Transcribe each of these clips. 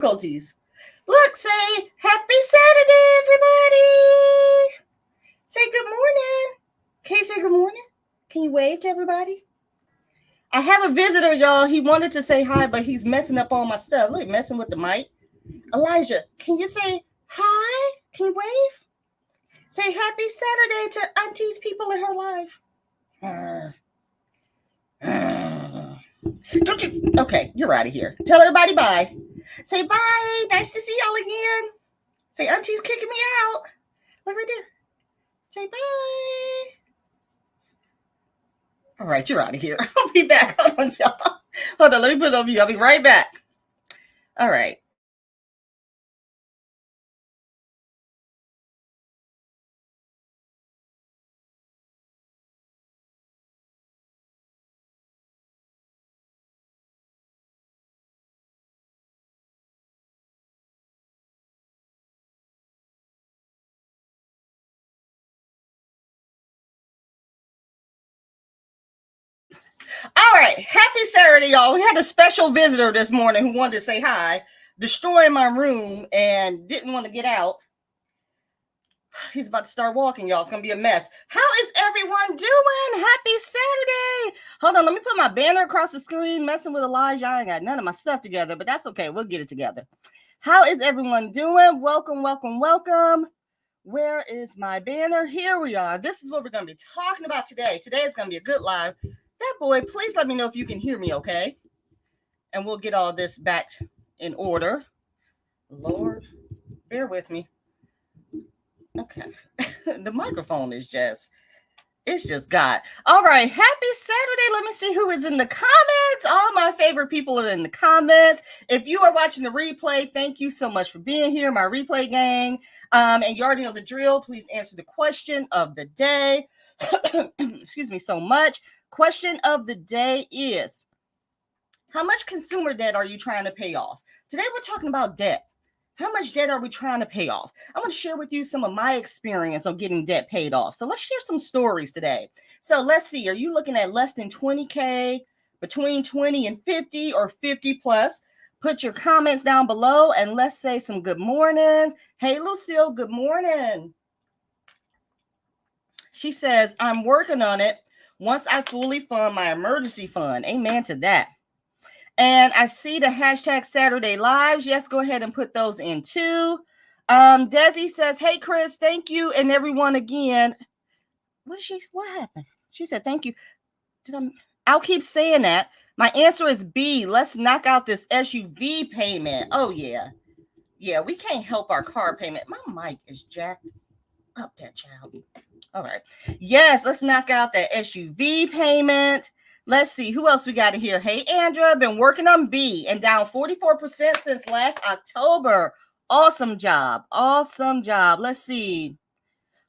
difficulties. Look, say happy Saturday, everybody. Say good morning. Can you say good morning? Can you wave to everybody? I have a visitor, y'all. He wanted to say hi, but he's messing up all my stuff. Look, messing with the mic. Elijah, can you say hi? Can you wave? Say happy Saturday to Auntie's people in her life. Don't you? Okay, you're out of here. Tell everybody bye. Say bye. Nice to see y'all again. Say Auntie's kicking me out. Look right there. Say bye. All right, you're out of here. I'll be back. Hold on, y'all. Hold on, let me put it on you. I'll be right back. All right. All right. Happy Saturday, y'all. We had a special visitor this morning who wanted to say hi, destroying my room and didn't want to get out. He's about to start walking, y'all. It's going to be a mess. How is everyone doing? Happy Saturday. Hold on. Let me put my banner across the screen. Messing with Elijah. I ain't got none of my stuff together, but that's okay. We'll get it together. How is everyone doing? Welcome, welcome, welcome. Where is my banner? Here we are. This is what we're going to be talking about today. Today is going to be a good live. That boy, please let me know if you can hear me, okay? And we'll get all this back in order. Lord, bear with me. Okay. The microphone is just God. All right. Happy Saturday. Let me see who is in the comments. All my favorite people are in the comments. If you are watching the replay, thank you so much for being here, my replay gang. And you already know the drill. Please answer the question of the day. Excuse me so much. Question of the day is, how much consumer debt are you trying to pay off? Today we're talking about debt. How much debt are we trying to pay off? I'm going to share with you some of my experience on getting debt paid off. So let's share some stories today. So let's see. Are you looking at less than 20K, between 20 and 50, or 50 plus? Put your comments down below and let's say some good mornings. Hey, Lucille, good morning. She says, I'm working on it once I fully fund my emergency fund. Amen to that. And I see the hashtag Saturday Lives. Yes, go ahead and put those in too. Desi says, hey, Chris, thank you. And everyone again. What happened? She said, thank you. I'll keep saying that. My answer is B. Let's knock out this SUV payment. Oh, yeah. Yeah, we can't help our car payment. My mic is jacked up, that child. All right. Yes, let's knock out that SUV payment. Let's see who else we got in here. Hey, Andrea, been working on B and down 44% since last October. Awesome job. Awesome job. Let's see.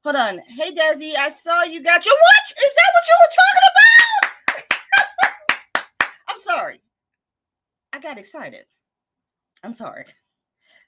Hold on. Hey, Desi, I saw you got your watch. Is that what you were talking about? I'm sorry. I got excited. I'm sorry.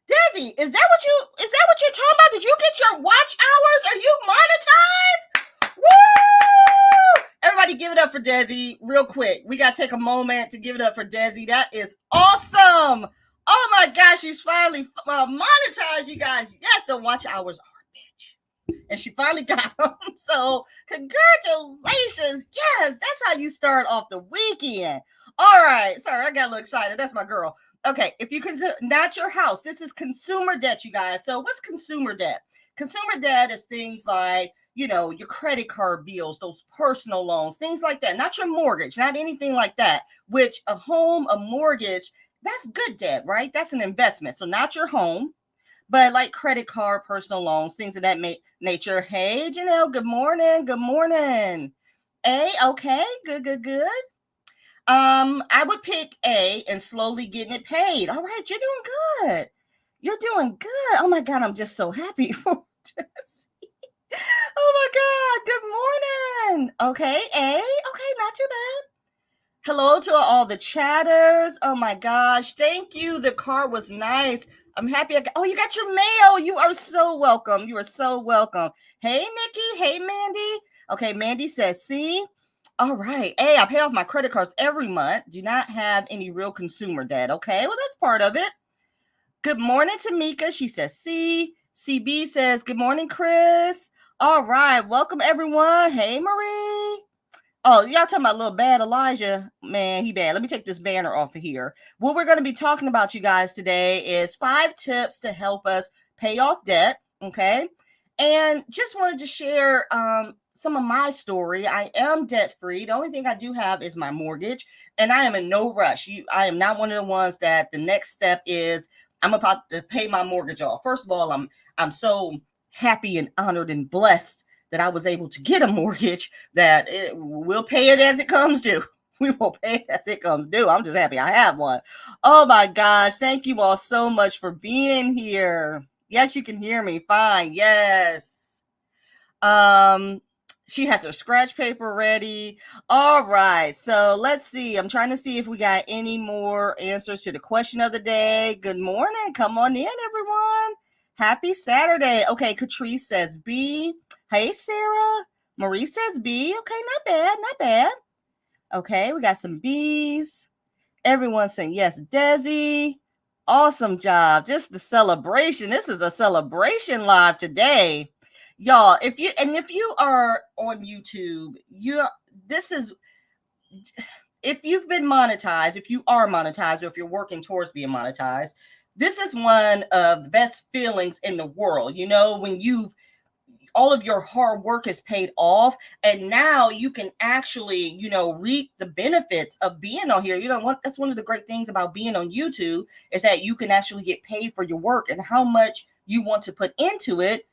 Desi, is that what you're talking about? Did you get your watch hours? Are you monetized? Woo! Everybody give it up for Desi real quick. We got to take a moment to give it up for Desi. That is awesome. Oh my gosh, she's finally monetized, you guys. Yes, the watch hours are a bitch. And she finally got them. So congratulations. Yes, that's how you start off the weekend. All right. Sorry, I got a little excited. That's my girl. Okay, if you consider not your house, this is consumer debt, you guys. So what's consumer debt? Consumer debt is things like, your credit card bills, those personal loans, things like that. Not your mortgage, not anything like that, which a home, a mortgage, that's good debt, right? That's an investment. So not your home, but like credit card, personal loans, things of that nature. Hey, Janelle, good morning. Good morning. A, okay, good. I would pick A and slowly getting it paid. All right, you're doing good. You're doing good. Oh my God, I'm just so happy for this. Oh my God, good morning. Okay, A. Okay, not too bad. Hello to all the chatters. Oh my gosh, thank you. The car was nice. I'm happy. You got your mail. You are so welcome. You are so welcome. Hey, Nikki. Hey, Mandy. Okay, Mandy says, see? All right. Hey, I pay off my credit cards every month. Do not have any real consumer debt. Okay, well, that's part of it. Good morning, Tamika. She says C. CB says, good morning, Chris. All right. Welcome, everyone. Hey, Marie. Oh, y'all talking about little bad Elijah? Man, he bad. Let me take this banner off of here. What we're going to be talking about, you guys, today is 5 tips to help us pay off debt. Okay. And just wanted to share some of my story. I am debt free. The only thing I do have is my mortgage, and I am in no rush. I am not one of the ones that the next step is I'm about to pay my mortgage off. First of all, I'm so happy and honored and blessed that I was able to get a mortgage that we'll pay it as it comes due. We will pay it as it comes due. I'm just happy I have one. Oh my gosh. Thank you all so much for being here. Yes, you can hear me. Fine. Yes. She has her scratch paper ready. All right. So let's see. I'm trying to see if we got any more answers to the question of the day. Good morning. Come on in, everyone. Happy Saturday. Okay. Catrice says B. Hey, Sarah. Marie says B. Okay. Not bad. Not bad. Okay. We got some B's. Everyone's saying yes. Desi. Awesome job. Just the celebration. This is a celebration live today. Y'all, if you are on YouTube, if you've been monetized, if you are monetized, or if you're working towards being monetized, this is one of the best feelings in the world. You know, when all of your hard work is paid off, and now you can actually, reap the benefits of being on here. That's one of the great things about being on YouTube, is that you can actually get paid for your work, and how much you want to put into it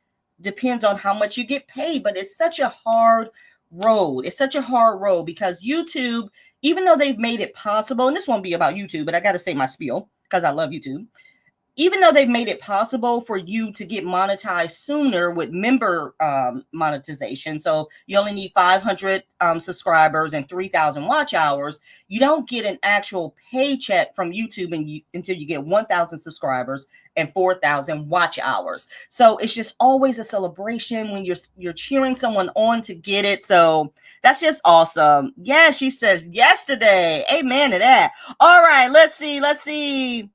depends on how much you get paid. But it's such a hard road. It's such a hard road because YouTube, even though they've made it possible, and this won't be about YouTube, but I got to say my spiel because I love YouTube. Even though they've made it possible for you to get monetized sooner with member monetization, so you only need 500 subscribers and 3,000 watch hours, you don't get an actual paycheck from YouTube until you get 1,000 subscribers and 4,000 watch hours. So it's just always a celebration when you're cheering someone on to get it. So that's just awesome. Yeah, she says yesterday. Amen to that. All right, let's see.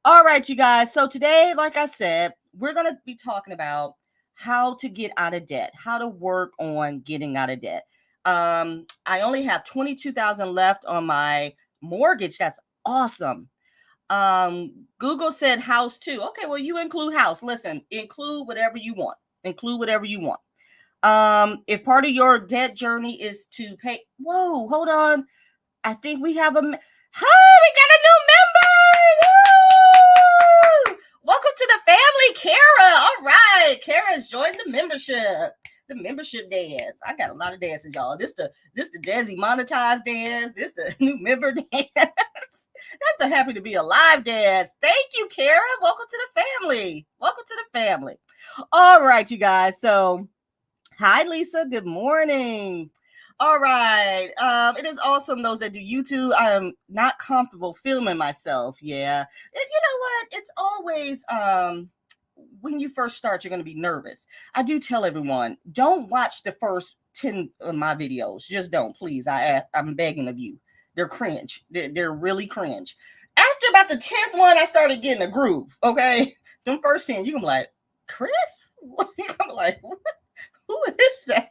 All right, you guys. So today, like I said, we're going to be talking about how to get out of debt, how to work on getting out of debt. I only have $22,000 left on my mortgage. That's awesome. Google said house too. Okay, well, you include house. Listen, include whatever you want. Include whatever you want. If part of your debt journey is to pay. Whoa, hold on. I think we have we got a new member. Woo! Welcome to the family, Kara. All right, Kara's joined the membership. The membership dance. I got a lot of dances, y'all. This the Desi monetized dance. This the new member dance. That's the happy to be alive dance. Thank you, Kara. Welcome to the family. Welcome to the family. All right, you guys. So, hi, Lisa. Good morning. All right. It is awesome, those that do YouTube. I am not comfortable filming myself. Yeah. You know what? It's always when you first start, you're going to be nervous. I do tell everyone, don't watch the first 10 of my videos. Just don't, please. I'm begging of you. They're cringe. They're really cringe. After about the 10th one, I started getting a groove. Okay. Them first 10, you can be like, Chris? You can be like, what? Who is that?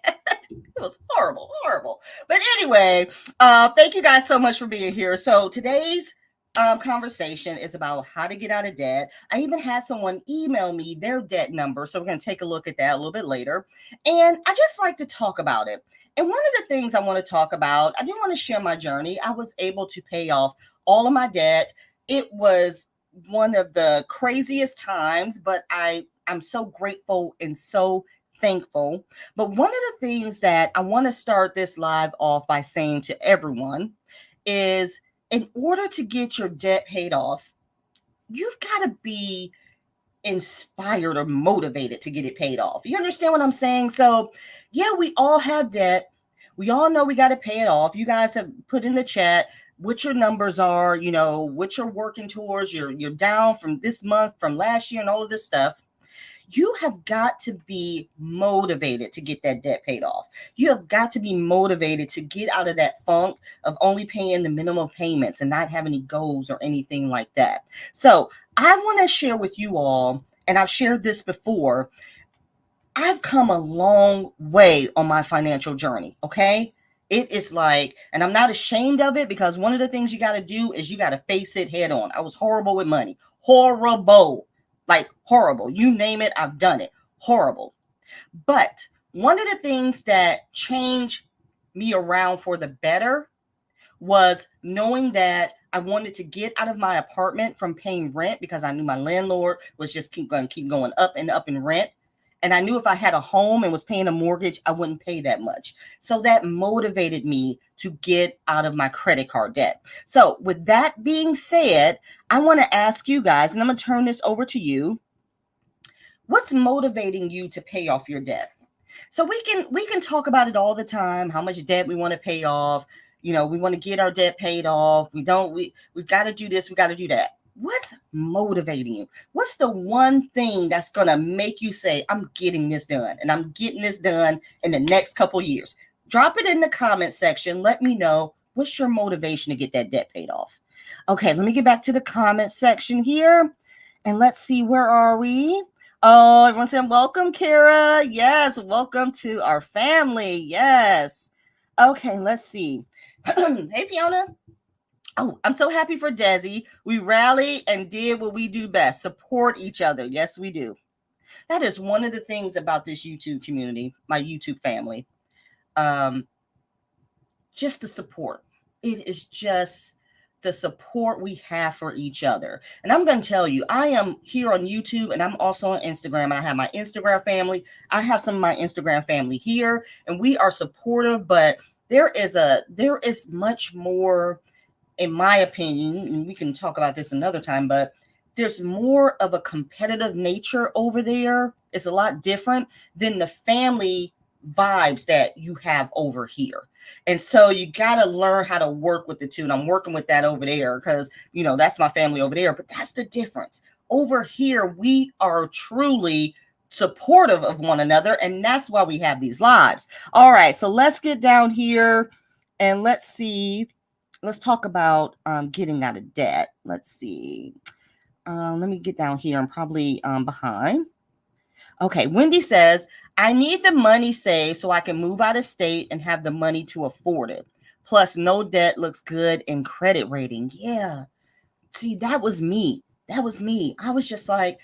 It was horrible. But anyway, thank you guys so much for being here. So today's conversation is about how to get out of debt. I even had someone email me their debt number, so we're going to take a look at that a little bit later. And I just like to talk about it. And one of the things I want to talk about, I do want to share my journey. I was able to pay off all of my debt. It was one of the craziest times, but I'm so grateful and so thankful. But one of the things that I want to start this live off by saying to everyone is, in order to get your debt paid off, you've got to be inspired or motivated to get it paid off. You understand what I'm saying? So yeah, we all have debt. We all know we got to pay it off. You guys have put in the chat what your numbers are, what you're working towards. You're down from this month, from last year, and all of this stuff. You have got to be motivated to get that debt paid off. You have got to be motivated to get out of that funk of only paying the minimum payments and not having any goals or anything like that. So I want to share with you all, and I've shared this before, I've come a long way on my financial journey, okay? It is like, and I'm not ashamed of it, because one of the things you got to do is you got to face it head on. I was horrible with money. Horrible. Like horrible. You name it, I've done it. Horrible. But one of the things that changed me around for the better was knowing that I wanted to get out of my apartment from paying rent, because I knew my landlord was just keep going up and up in rent. And I knew if I had a home and was paying a mortgage, I wouldn't pay that much. So that motivated me to get out of my credit card debt. So with that being said, I want to ask you guys, and I'm going to turn this over to you. What's motivating you to pay off your debt? So we can talk about it all the time, how much debt we want to pay off. You know, we want to get our debt paid off. We've got to do this, we got to do that. What's motivating you? What's the one thing that's going to make you say, I'm getting this done, and I'm getting this done in the next couple years? Drop it in the comment section. Let me know, what's your motivation to get that debt paid off? Okay, let me get back to the comment section here, and let's see, where are we? Oh, everyone saying welcome, Kara. Yes, welcome to our family. Yes. Okay, let's see. Hey, Fiona. Oh, I'm so happy for Desi. We rallied and did what we do best, support each other. Yes, we do. That is one of the things about this YouTube community, my YouTube family. Just the support. It is just the support we have for each other. And I'm going to tell you, I am here on YouTube, and I'm also on Instagram. I have my Instagram family. I have some of my Instagram family here, and we are supportive, but there is much more, in my opinion, and we can talk about this another time, but there's more of a competitive nature over there. It's a lot different than the family vibes that you have over here. And so you got to learn how to work with the two. And I'm working with that over there, because, you know, that's my family over there. But that's the difference. Over here, we are truly supportive of one another. And that's why we have these lives. All right. So let's get down here and let's see. Let's talk about getting out of debt. Let's see. Let me get down here. I'm probably behind. Okay. Wendy says, I need the money saved so I can move out of state and have the money to afford it. Plus, no debt looks good in credit rating. Yeah. See, that was me. That was me. I was just like,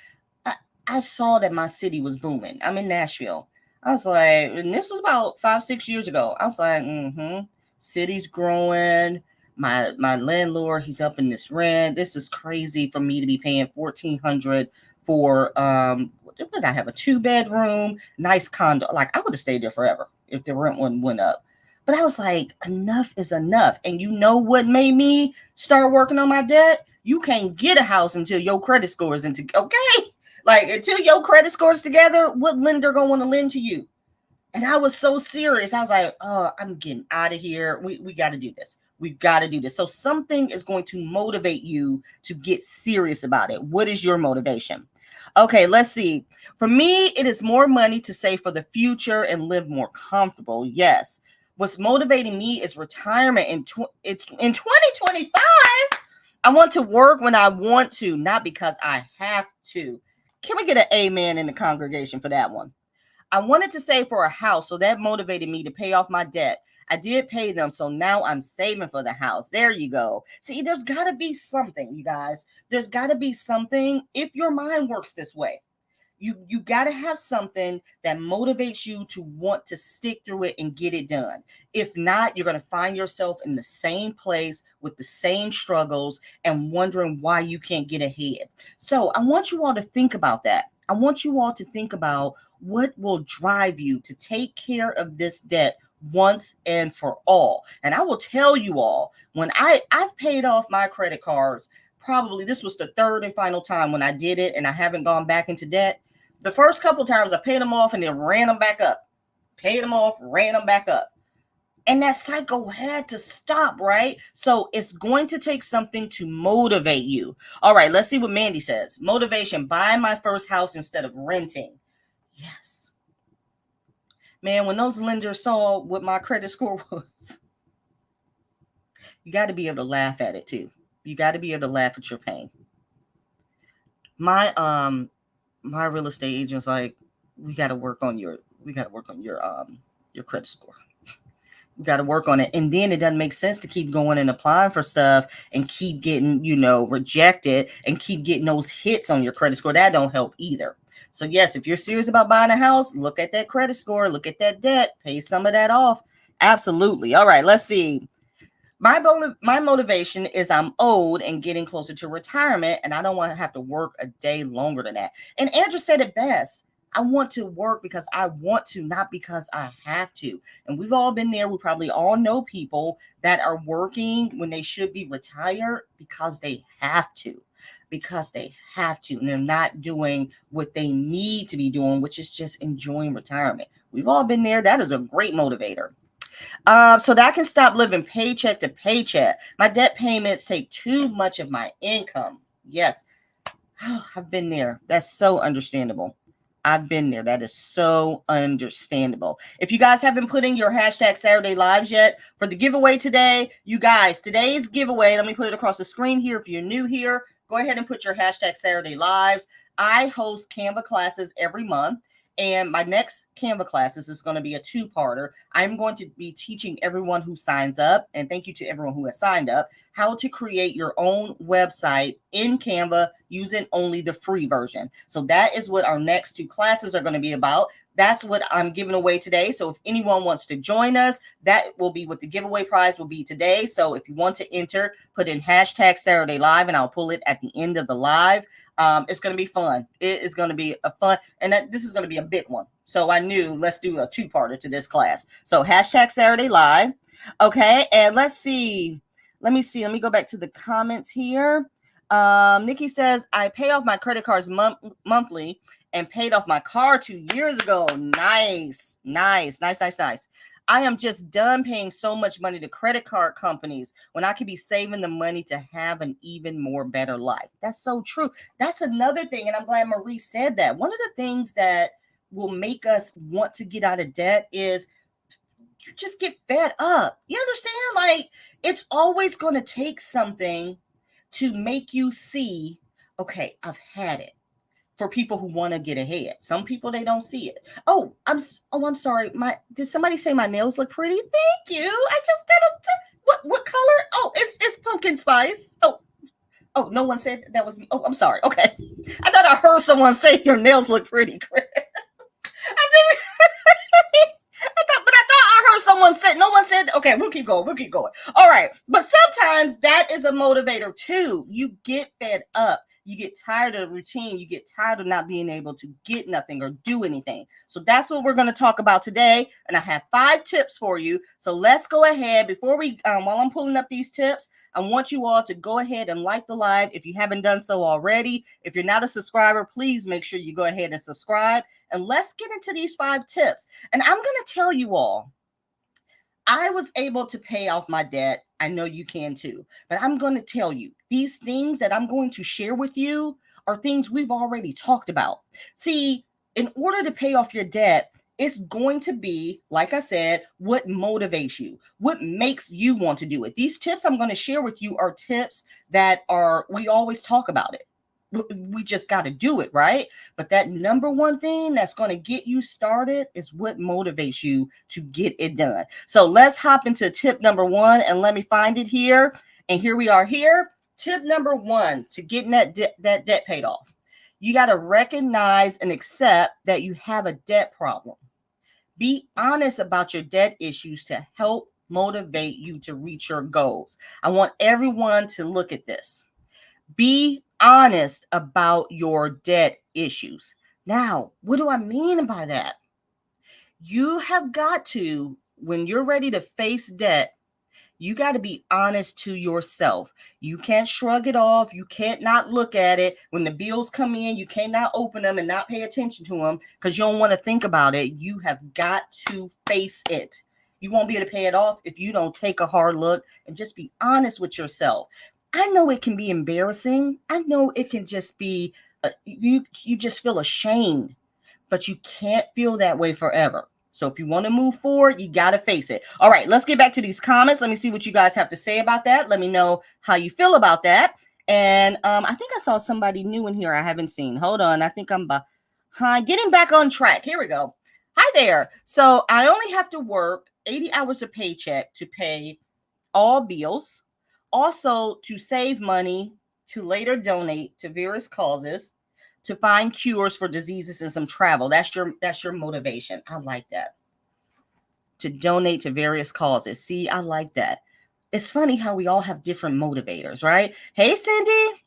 I saw that my city was booming. I'm in Nashville. I was like, and this was about 5-6 years ago. I was like, city's growing. My landlord, he's up in this rent. This is crazy for me to be paying $1,400 for what did I have, a 2-bedroom, nice condo. Like, I would have stayed there forever if the rent went up. But I was like, enough is enough. And you know what made me start working on my debt? You can't get a house until your credit score is okay? Like, until your credit score is together, what lender gonna want to lend to you? And I was so serious. I was like, oh, I'm getting out of here. We got to do this. We've got to do this. So something is going to motivate you to get serious about it. What is your motivation? Okay, let's see. For me, it is more money to save for the future and live more comfortable. Yes. What's motivating me is retirement in 2025. I want to work when I want to, not because I have to. Can we get an amen in the congregation for that one? I wanted to save for a house, so that motivated me to pay off my debt. I did pay them, so now I'm saving for the house. There you go. See, there's got to be something, you guys. There's got to be something if your mind works this way. You got to have something that motivates you to want to stick through it and get it done. If not, you're going to find yourself in the same place with the same struggles and wondering why you can't get ahead. So I want you all to think about that. I want you all to think about what will drive you to take care of this debt once and for all. And I will tell you all, when I've paid off my credit cards, probably this was the third and final time when I did it, and I haven't gone back into debt. The first couple times I paid them off and then ran them back up. Paid them off, ran them back up. And that cycle had to stop, right? So it's going to take something to motivate you. All right, let's see what Mandy says. Motivation, buy my first house instead of renting. Yes. Man, when those lenders saw what my credit score was, you got to be able to laugh at it too. You got to be able to laugh at your pain. My my real estate agent was like, we got to work on your your credit score. We got to work on it. And then it doesn't make sense to keep going and applying for stuff and keep getting, rejected and keep getting those hits on your credit score. That don't help either. So yes, if you're serious about buying a house, look at that credit score, look at that debt, pay some of that off. Absolutely. All right, let's see. My motivation is I'm old and getting closer to retirement, and I don't want to have to work a day longer than that. And Andrew said it best. I want to work because I want to, not because I have to. And we've all been there. We probably all know people that are working when they should be retired because they have to. Because they have to, and they're not doing what they need to be doing, which is just enjoying retirement. We've all been there. That is a great motivator. So that I can stop living paycheck to paycheck. My debt payments take too much of my income. Yes, I've been there. That's so understandable. I've been there. That is so understandable. If you guys haven't put in your hashtag Saturday Lives yet for the giveaway today, you guys, today's giveaway, let me put it across the screen here. If you're new here, go ahead and put your hashtag Saturday Lives. I host Canva classes every month. And my next Canva classes is going to be a two-parter. I'm going to be teaching everyone who signs up, and thank you to everyone who has signed up, how to create your own website in Canva using only the free version. So that is what our next two classes are going to be about. That's what I'm giving away today. So if anyone wants to join us, that will be what the giveaway prize will be today. So if you want to enter, put in hashtag Saturday Live, and I'll pull it at the end of the live. It's going to be fun. It is going to be a fun, and this is going to be a big one. So I knew, let's do a two-parter to this class. So hashtag Saturday Live. Okay, and let's see. Let me go back to the comments here. Nikki says, I pay off my credit cards monthly and paid off my car 2 years ago. Nice. I am just done paying so much money to credit card companies when I could be saving the money to have an even more better life. That's so true. That's another thing. And I'm glad Marie said that. One of the things that will make us want to get out of debt is you just get fed up. You understand? Like, it's always going to take something to make you see, okay, I've had it. For people who want to get ahead. Some people, they don't see it. I'm sorry. Did somebody say my nails look pretty? Thank you. I just did what color? Oh, it's pumpkin spice. Oh, no one said that was me. Oh, I'm sorry. Okay. I thought I heard someone say your nails look pretty. I heard someone said, no one said, okay, we'll keep going. All right. But sometimes that is a motivator too. You get fed up. You get tired of the routine. You get tired of not being able to get nothing or do anything. So that's what we're going to talk about today. And I have 5 tips for you. So let's go ahead. Before we, while I'm pulling up these tips, I want you all to go ahead and like the live if you haven't done so already. If you're not a subscriber, please make sure you go ahead and subscribe. And let's get into these 5 tips. And I'm going to tell you all, I was able to pay off my debt. I know you can too, but I'm going to tell you, these things that I'm going to share with you are things we've already talked about. See, in order to pay off your debt, it's going to be, like I said, what motivates you, what makes you want to do it. These tips I'm going to share with you are tips that we always talk about it. We just got to do it, right? But that number one thing that's going to get you started is what motivates you to get it done. So let's hop into tip number 1, and let me find it here. And here we are here. Tip number 1 to getting that debt paid off. You got to recognize and accept that you have a debt problem. Be honest about your debt issues to help motivate you to reach your goals. I want everyone to look at this. Be honest about your debt issues. Now, what do I mean by that? You have got to, when you're ready to face debt, you got to be honest to yourself. You can't shrug it off. You can't not look at it. When the bills come in, you cannot open them and not pay attention to them because you don't want to think about it. You have got to face it. You won't be able to pay it off if you don't take a hard look and just be honest with yourself. I know it can be embarrassing. I know it can just be, you just feel ashamed, but you can't feel that way forever. So if you want to move forward, you got to face it. All right, let's get back to these comments. Let me see what you guys have to say about that. Let me know how you feel about that. And I think I saw somebody new in here I haven't seen. Hold on. I think I'm behind. Getting back on track. Here we go. Hi there. So I only have to work 80 hours of paycheck to pay all bills, also to save money, to later donate to various causes, to find cures for diseases and some travel. That's your motivation. I like that. To donate to various causes. See, I like that. It's funny how we all have different motivators, right? Hey, Cindy.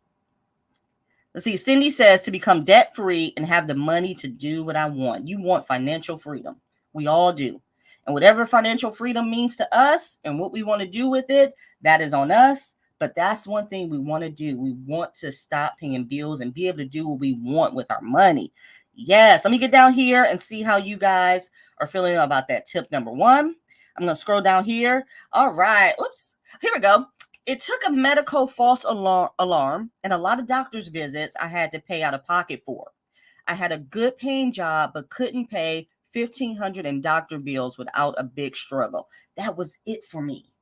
Let's see. Cindy says to become debt free and have the money to do what I want. You want financial freedom. We all do. And whatever financial freedom means to us and what we want to do with it, that is on us. But that's one thing we want to do. We want to stop paying bills and be able to do what we want with our money. Yes. Let me get down here and see how you guys are feeling about that tip number 1. I'm going to scroll down here. All right. Oops. Here we go. It took a medical false alarm and a lot of doctor's visits I had to pay out of pocket for. I had a good paying job, but couldn't pay $1,500 in doctor bills without a big struggle. That was it for me.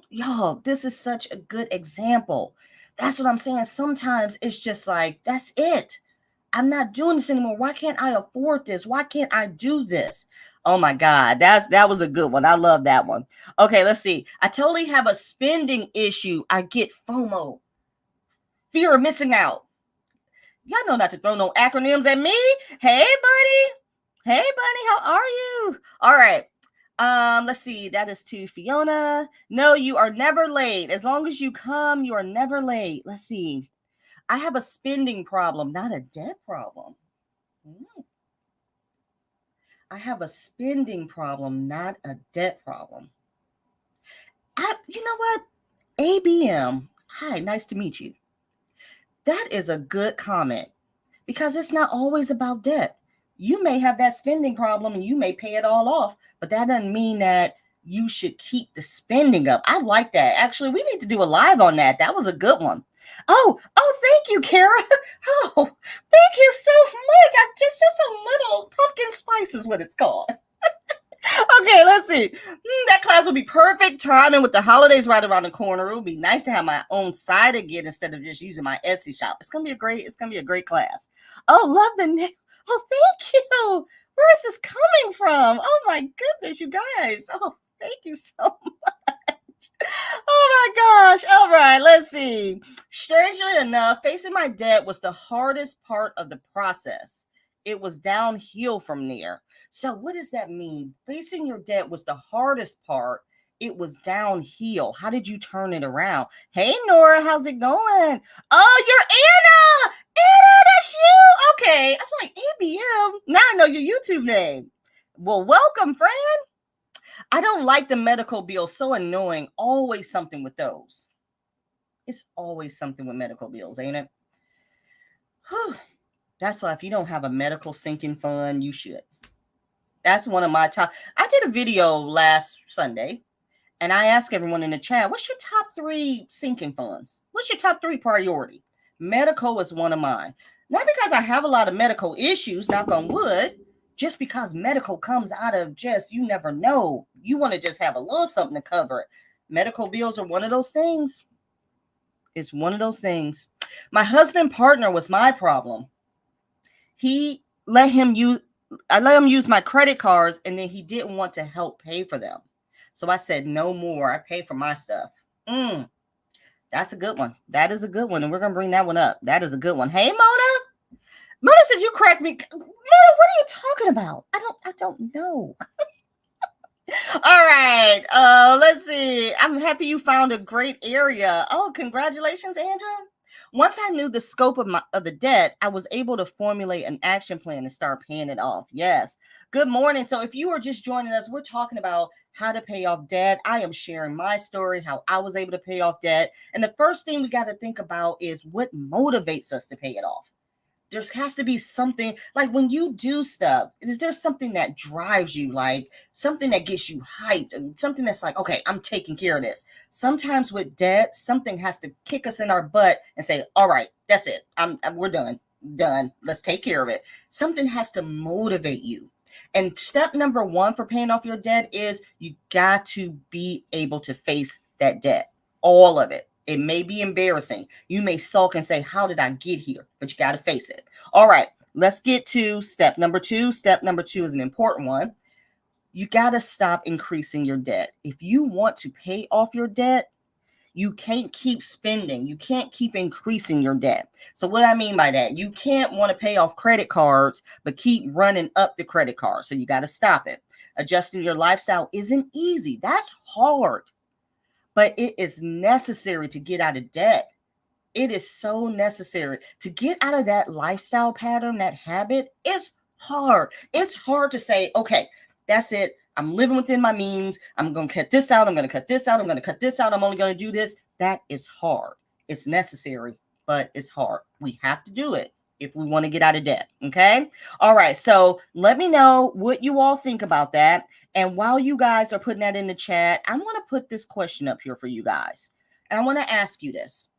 Y'all, this is such a good example. That's what I'm saying. Sometimes it's just like, that's it. I'm not doing this anymore. Why can't I afford this? Why can't I do this? Oh my God, that was a good one. I love that one. Okay, let's see. I totally have a spending issue. I get FOMO, fear of missing out. Y'all know not to throw no acronyms at me. Hey, buddy. Hey, buddy, how are you? All right. Let's see. That is to Fiona. No, you are never late. As long as you come, you are never late. Let's see. I have a spending problem, not a debt problem. I have a spending problem, not a debt problem. You know what? ABM. Hi, nice to meet you. That is a good comment because it's not always about debt. You may have that spending problem and you may pay it all off, but that doesn't mean that you should keep the spending up. I like that. Actually, we need to do a live on that. That was a good one. Oh, thank you, Kara. Oh, thank you so much. Just a little pumpkin spice is what it's called. Okay, let's see. That class will be perfect timing with the holidays right around the corner. It would be nice to have my own site again instead of just using my Etsy shop. It's gonna be a great class. Oh, love the name. Oh, thank you. Where is this coming from? Oh my goodness, you guys. Oh, thank you so much. Oh my gosh. All right, let's see. Strangely enough, facing my debt was the hardest part of the process. It was downhill from there. So what does that mean? Facing your debt was the hardest part. It was downhill. How did you turn it around? Hey, Nora, how's it going? Oh, you're Anna. Anna, that's you. Okay. I'm like, ABM. Now I know your YouTube name. Well, welcome, friend. I don't like the medical bills. So annoying. Always something with those. It's always something with medical bills, ain't it? Whew. That's why if you don't have a medical sinking fund, you should. That's one of my top. I did a video last Sunday and I asked everyone in the chat, what's your top 3 sinking funds? What's your top 3 priority? Medical is one of mine. Not because I have a lot of medical issues, knock on wood, just because medical comes out of just, you never know. You want to just have a little something to cover it. Medical bills are one of those things. It's one of those things. My husband partner was my problem. I let him use my credit cards and then he didn't want to help pay for them. So I said, no more. I pay for my stuff. That's a good one. That is a good one. And we're going to bring that one up. That is a good one. Hey, Mona. Mona said you cracked me. Mona, what are you talking about? I don't know. All right. Let's see. I'm happy you found a great area. Oh, congratulations, Andrea. Once I knew the scope of the debt, I was able to formulate an action plan and start paying it off. Yes. Good morning. So if you are just joining us, we're talking about how to pay off debt. I am sharing my story, how I was able to pay off debt. And the first thing we got to think about is what motivates us to pay it off. There has to be something, like when you do stuff, is there something that drives you, like something that gets you hyped and something that's like, okay, I'm taking care of this. Sometimes with debt, something has to kick us in our butt and say, all right, that's it. We're done. Let's take care of it. Something has to motivate you. And step number 1 for paying off your debt is you got to be able to face that debt, all of it. It may be embarrassing. You may sulk and say, how did I get here? But you got to face it. All right, let's get to step number 2. Step number 2 is an important one. You got to stop increasing your debt. If you want to pay off your debt, you can't keep spending. You can't keep increasing your debt. So what I mean by that, you can't want to pay off credit cards, but keep running up the credit card. So you got to stop it. Adjusting your lifestyle isn't easy. That's hard. But it is necessary to get out of debt. It is so necessary to get out of that lifestyle pattern, that habit. It's hard. It's hard to say, okay, that's it. I'm living within my means. I'm going to cut this out. I'm going to cut this out. I'm going to cut this out. I'm only going to do this. That is hard. It's necessary, but it's hard. We have to do it if we want to get out of debt. Okay. All right. So let me know what you all think about that. And while you guys are putting that in the chat, I'm going to put this question up here for you guys. And I want to ask you this.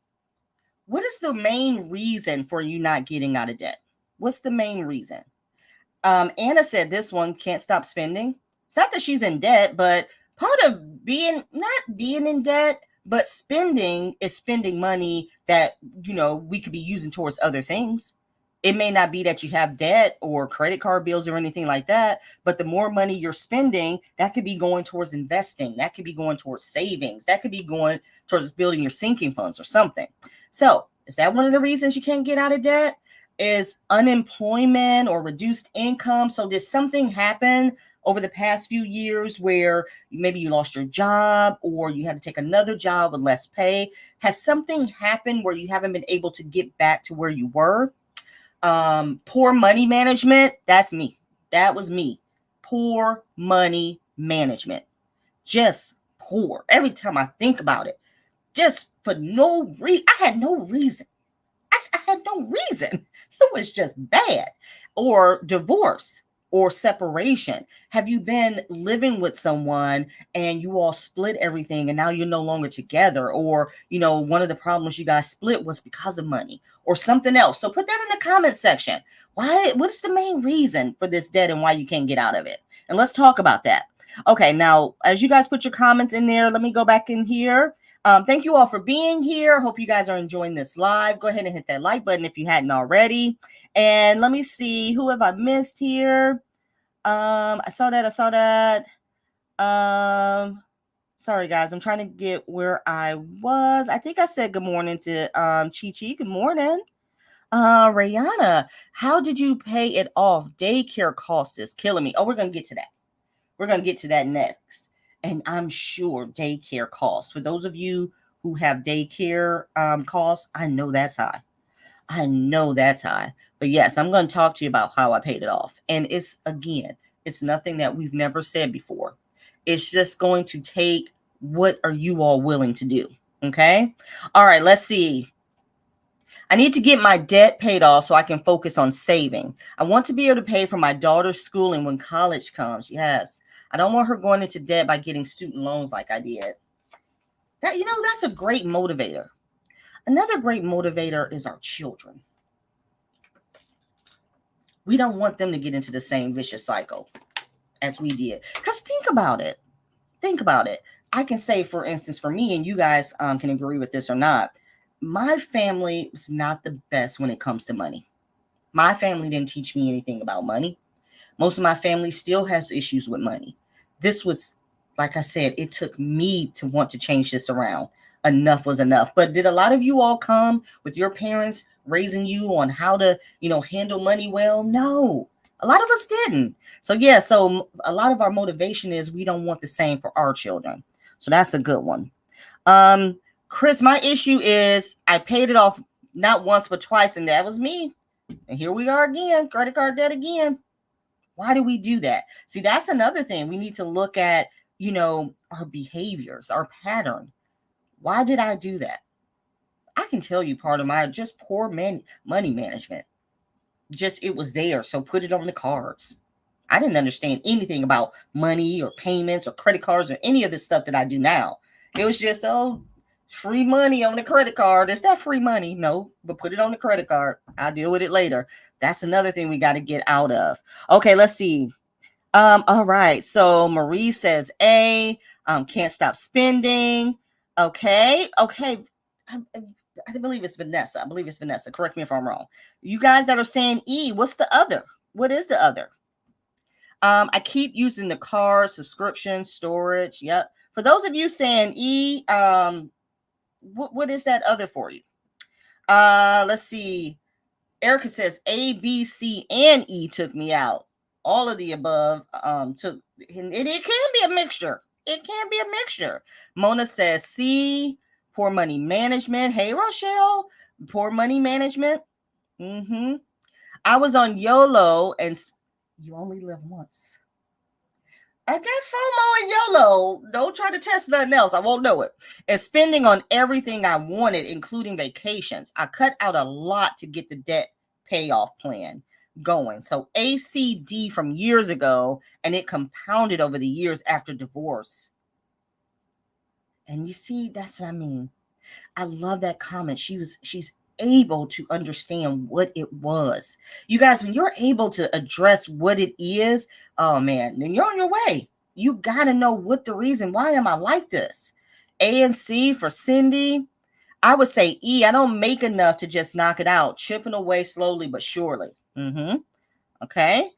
What is the main reason for you not getting out of debt? What's the main reason? Anna said this one, can't stop spending. It's not that she's in debt, but part of not being in debt, but spending is spending money that, we could be using towards other things. It may not be that you have debt or credit card bills or anything like that, but the more money you're spending, that could be going towards investing. That could be going towards savings. That could be going towards building your sinking funds or something. So is that one of the reasons you can't get out of debt? Is unemployment or reduced income? So did something happen over the past few years where maybe you lost your job or you had to take another job with less pay? Has something happened where you haven't been able to get back to where you were? Poor money management. That's me. That was me. Poor money management. Just poor. Every time I think about it, just for no reason. I had no reason. I had no reason. It was just bad. Or divorce or separation. Have you been living with someone and you all split everything and now you're no longer together? Or, one of the problems you guys split was because of money or something else. So put that in the comment section. What's the main reason for this debt and why you can't get out of it? And let's talk about that. Okay, now, as you guys put your comments in there, let me go back in here. Thank you all for being here. Hope you guys are enjoying this live. Go ahead and hit that like button if you hadn't already. And let me see, who have I missed here? I saw that. Sorry guys, I'm trying to get where I was. I think I said good morning to Chi. Good morning. Rayana, how did you pay it off? Daycare costs is killing me. Oh, we're going to get to that. We're going to get to that next. And I'm sure daycare costs, for those of you who have daycare costs, I know that's high. But yes, I'm going to talk to you about how I paid it off. And it's nothing that we've never said before. It's just going to take, what are you all willing to do? Okay. All right. Let's see. I need to get my debt paid off so I can focus on saving. I want to be able to pay for my daughter's schooling when college comes. Yes. I don't want her going into debt by getting student loans like I did. That's a great motivator. Another great motivator is our children. We don't want them to get into the same vicious cycle as we did. Because think about it. I can say, for instance, for me, and you guys can agree with this or not, my family is not the best when it comes to money. My family didn't teach me anything about money. Most of my family still has issues with money. This was, like I said, it took me to want to change this around. Enough was enough. But did a lot of you all come with your parents raising you on how to, handle money well? No, a lot of us didn't. So a lot of our motivation is we don't want the same for our children. So that's a good one. Chris, my issue is I paid it off not once, but twice. And that was me. And here we are again, credit card debt again. Why do we do that? See, that's another thing. We need to look at, our behaviors, our pattern. Why did I do that? I can tell you part of my just poor money management. It was there. So put it on the cards. I didn't understand anything about money or payments or credit cards or any of this stuff that I do now. It was just, free money on the credit card. Is that free money? No, but put it on the credit card. I'll deal with it later. That's another thing we got to get out of. Okay, let's see. All right. So Marie says A, can't stop spending. Okay. I believe it's Vanessa. I believe it's Vanessa. Correct me if I'm wrong. You guys that are saying E, what's the other? What is the other? I keep using the car, subscription, storage. Yep. For those of you saying E, what is that other for you? Let's see. Erica says A, B, C, and E took me out. All of the above took, and it can be a mixture. It can be a mixture. Mona says C, poor money management. Hey, Rochelle, poor money management. I was on YOLO, and you only live once. I got FOMO and YOLO. Don't try to test nothing else. I won't know it. And spending on everything I wanted, including vacations. I cut out a lot to get the debt payoff plan going. So ACD from years ago, and it compounded over the years after divorce. And you see, that's what I mean. I love that comment. She's able to understand what it was. You guys, when you're able to address what it is, oh man, then you're on your way. You got to know what the reason, why am I like this? A and C for Cindy. I would say E, I don't make enough to just knock it out, chipping away slowly but surely. Okay.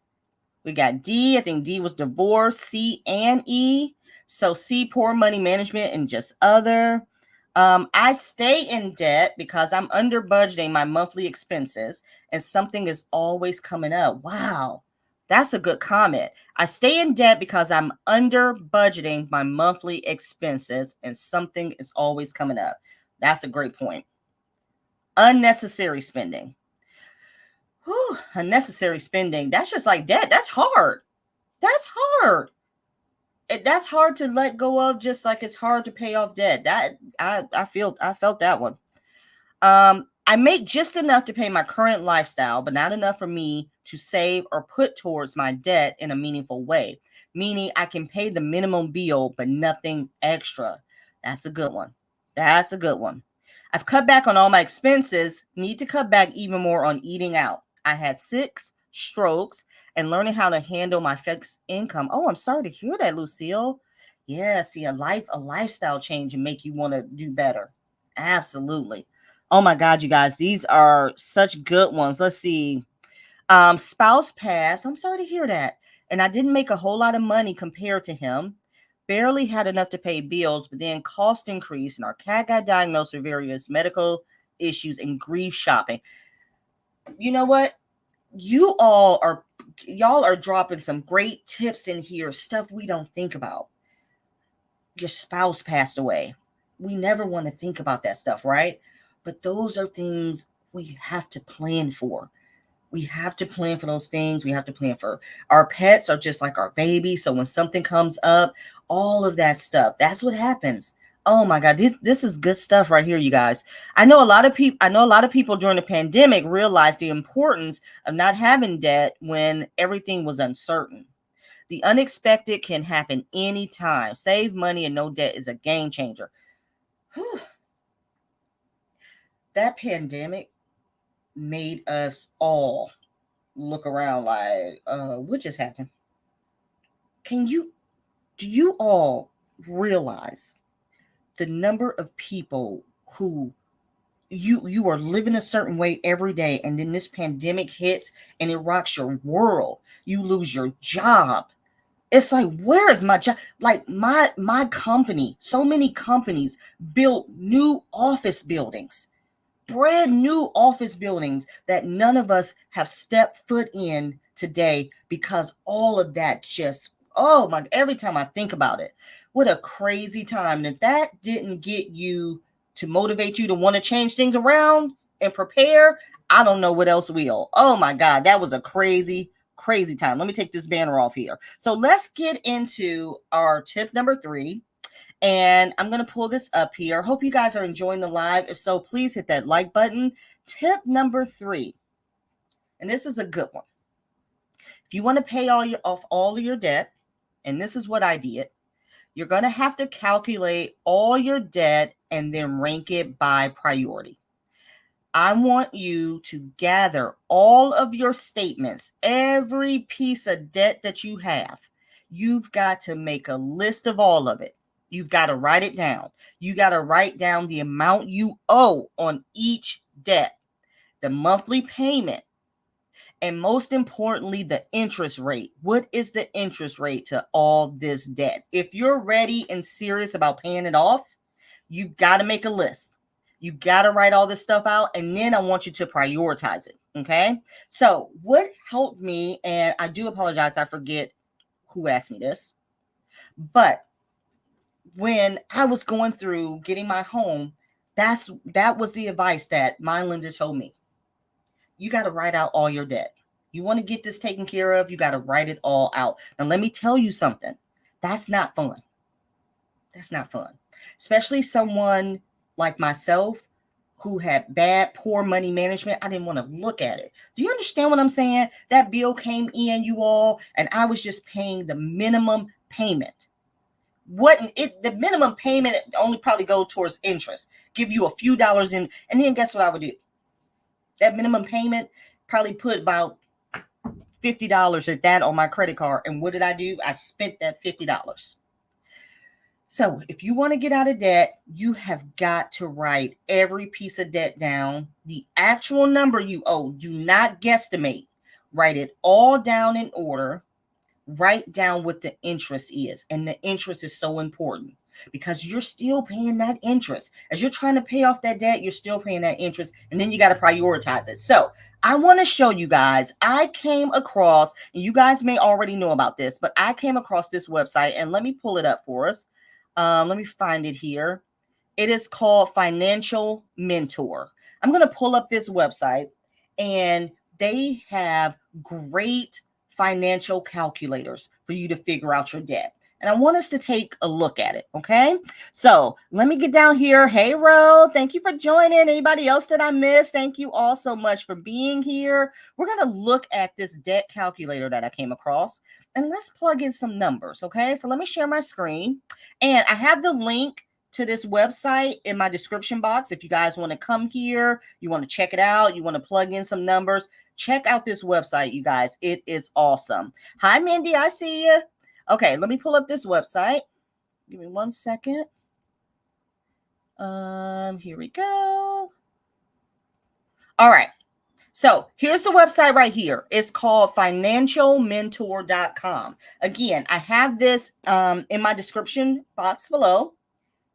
We got D. I think D was divorce, C and E. So C, poor money management, and just other. I stay in debt because I'm under budgeting my monthly expenses and something is always coming up. Wow, that's a good comment. I stay in debt because I'm under budgeting my monthly expenses and something is always coming up. That's a great point. Unnecessary spending. Whew, unnecessary spending. That's just like debt. That's hard. That's hard. That's hard to let go of, just like it's hard to pay off debt. That I felt that one. I make just enough to pay my current lifestyle, but not enough for me to save or put towards my debt in a meaningful way. Meaning I can pay the minimum bill, but nothing extra. That's a good one. That's a good one. I've cut back on all my expenses, need to cut back even more on eating out. I had 6 strokes and learning how to handle my fixed income. Oh, I'm sorry to hear that, Lucille. Yeah, see, a lifestyle change and make you want to do better. Absolutely. Oh my God, you guys, these are such good ones. Let's see. Spouse passed. I'm sorry to hear that. And I didn't make a whole lot of money compared to him. Barely had enough to pay bills, but then cost increased and our cat got diagnosed with various medical issues and grief shopping. You know what? Y'all are dropping some great tips in here, stuff we don't think about. Your spouse passed away. We never want to think about that stuff, right? But those are things we have to plan for. We have to plan for those things. We have to plan for our pets are just like our baby. So when something comes up, all of that stuff, that's what happens. Oh my God, this is good stuff right here, you guys. I know a lot of people during the pandemic realized the importance of not having debt when everything was uncertain. The unexpected can happen anytime. Save money and no debt is a game changer. Whew. That pandemic made us all look around like, what just happened? Do you all realize the number of people who you are living a certain way every day, and then this pandemic hits and it rocks your world. You lose your job. It's like, where is my job? Like my company, so many companies built new office buildings, brand new office buildings that none of us have stepped foot in today because all of that just, oh my, every time I think about it, what a crazy time. And if that didn't get you to motivate you to want to change things around and prepare, I don't know what else will. Oh my God, that was a crazy time. Let me take this banner off here. So let's get into our tip number 3. And I'm going to pull this up here. Hope you guys are enjoying the live. If so, please hit that like button. Tip number 3. And this is a good one. If you want to pay off all of your debt, and this is what I did, you're going to have to calculate all your debt and then rank it by priority. I want you to gather all of your statements, every piece of debt that you have. You've got to make a list of all of it. You've got to write it down. You got to write down the amount you owe on each debt, the monthly payment, and most importantly, the interest rate. What is the interest rate to all this debt? If you're ready and serious about paying it off, you got to make a list. You got to write all this stuff out, and then I want you to prioritize it. Okay. So what helped me, and I do apologize, I forget who asked me this, but when I was going through getting my home, that was the advice that my lender told me. You got to write out all your debt. You want to get this taken care of, you got to write it all out. Now, let me tell you something. That's not fun. That's not fun. Especially someone like myself who had poor money management. I didn't want to look at it. Do you understand what I'm saying? That bill came in, you all, and I was just paying the minimum payment. The minimum payment only probably go towards interest, give you a few dollars in, and then guess what I would do? That minimum payment probably put about $50 at that on my credit card. And what did I do? I spent that $50. So if you want to get out of debt, you have got to write every piece of debt down, the actual number you owe. Do not guesstimate. Write it all down in order. Write down what the interest is. And the interest is so important because you're still paying that interest. As you're trying to pay off that debt, you're still paying that interest. And then you got to prioritize it. So I want to show you guys, I came across, and you guys may already know about this, but I came across this website, and let me pull it up for us. Let me find it here. It is called Financial Mentor. I'm going to pull up this website, and they have great financial calculators for you to figure out your debt. And I want us to take a look at it. Okay. So let me get down here. Hey, Ro, thank you for joining. Anybody else that I missed? Thank you all so much for being here. We're going to look at this debt calculator that I came across, and let's plug in some numbers. Okay. So let me share my screen, and I have the link to this website in my description box. If you guys want to come here, you want to check it out, you want to plug in some numbers, check out this website, you guys. It is awesome. Hi, Mindy. I see you. Okay, let me pull up this website. Give me 1 second. Here we go. All right. So here's the website right here. It's called financialmentor.com. Again, I have this in my description box below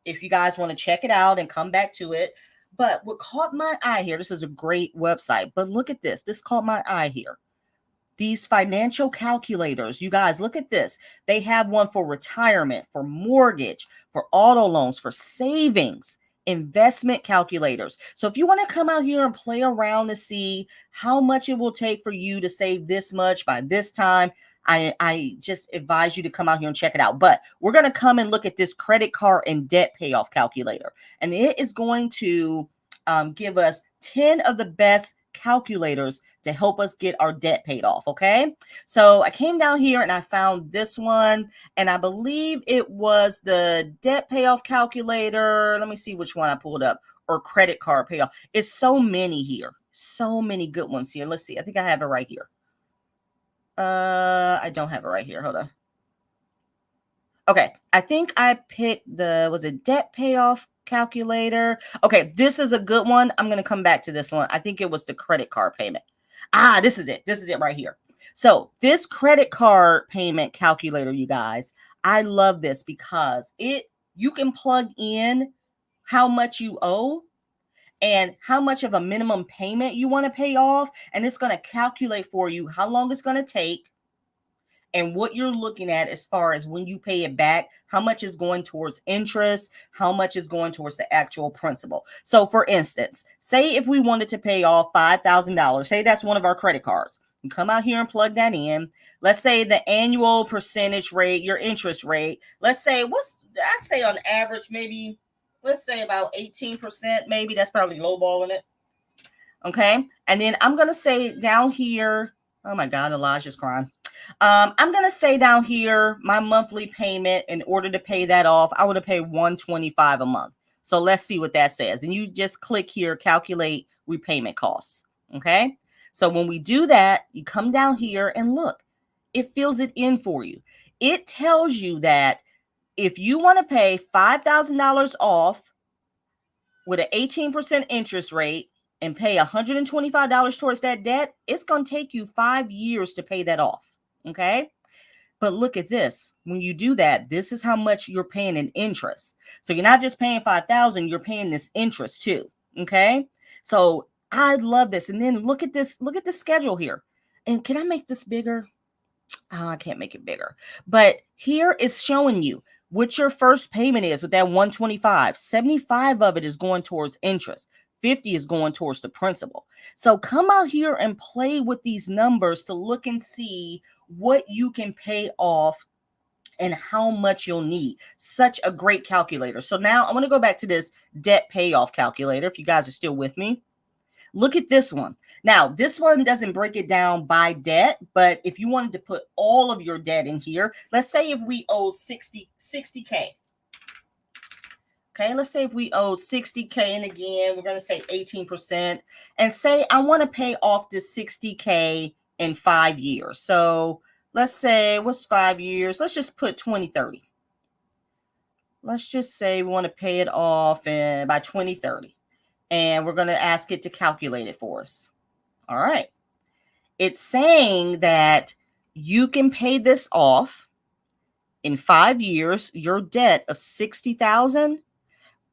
if you guys want to check it out and come back to it. But what caught my eye here, this is a great website, but look at this. This caught my eye here. These financial calculators, you guys, look at this. They have one for retirement, for mortgage, for auto loans, for savings, investment calculators. So if you want to come out here and play around to see how much it will take for you to save this much by this time, I just advise you to come out here and check it out. But we're going to come and look at this credit card and debt payoff calculator. And it is going to give us 10 of the best calculators to help us get our debt paid off. Okay. So I came down here and I found this one, and I believe it was the debt payoff calculator. Let me see which one I pulled up, or credit card payoff. It's so many here. So many good ones here. Let's see. I think I have it right here. I don't have it right here. Hold on. Okay. I think I picked was it debt payoff calculator? Okay, this is a good one. I'm going to come back to this one. I think it was the credit card payment. This is it. This is it right here. So this credit card payment calculator, you guys, I love this because you can plug in how much you owe and how much of a minimum payment you want to pay off, and it's going to calculate for you how long it's going to take and what you're looking at as far as when you pay it back, how much is going towards interest, how much is going towards the actual principal. So for instance, say if we wanted to pay off $5,000, say that's one of our credit cards. You come out here and plug that in. Let's say the annual percentage rate, your interest rate, let's say I'd say on average, maybe, let's say about 18%, maybe. That's probably lowballing it. Okay. And then I'm going to say down here, oh my God, Elijah's crying. I'm going to say down here, my monthly payment, in order to pay that off, I would have paid $125 a month. So let's see what that says. And you just click here, calculate repayment costs. Okay. So when we do that, you come down here and look, it fills it in for you. It tells you that if you want to pay $5,000 off with an 18% interest rate and pay $125 towards that debt, it's going to take you 5 years to pay that off. Okay. But look at this. When you do that, this is how much you're paying in interest. So you're not just paying $5,000, you're paying this interest too. Okay. So I love this. And then look at this. Look at the schedule here. And can I make this bigger? Oh, I can't make it bigger. But here is showing you what your first payment is with that 125. 75 of it is going towards interest. 50 is going towards the principal. So come out here and play with these numbers to look and see what you can pay off and how much you'll need. Such a great calculator. So now I'm going to go back to this debt payoff calculator. If you guys are still with me, look at this one. Now, this one doesn't break it down by debt, but if you wanted to put all of your debt in here, let's say if we owe 60K. Okay, let's say if we owe 60K, and again, we're going to say 18%, and say I want to pay off this 60K in 5 years. So let's say, what's 5 years? Let's just put 2030. Let's just say we want to pay it off by 2030. And we're going to ask it to calculate it for us. All right. It's saying that you can pay this off in 5 years, your debt of $60,000,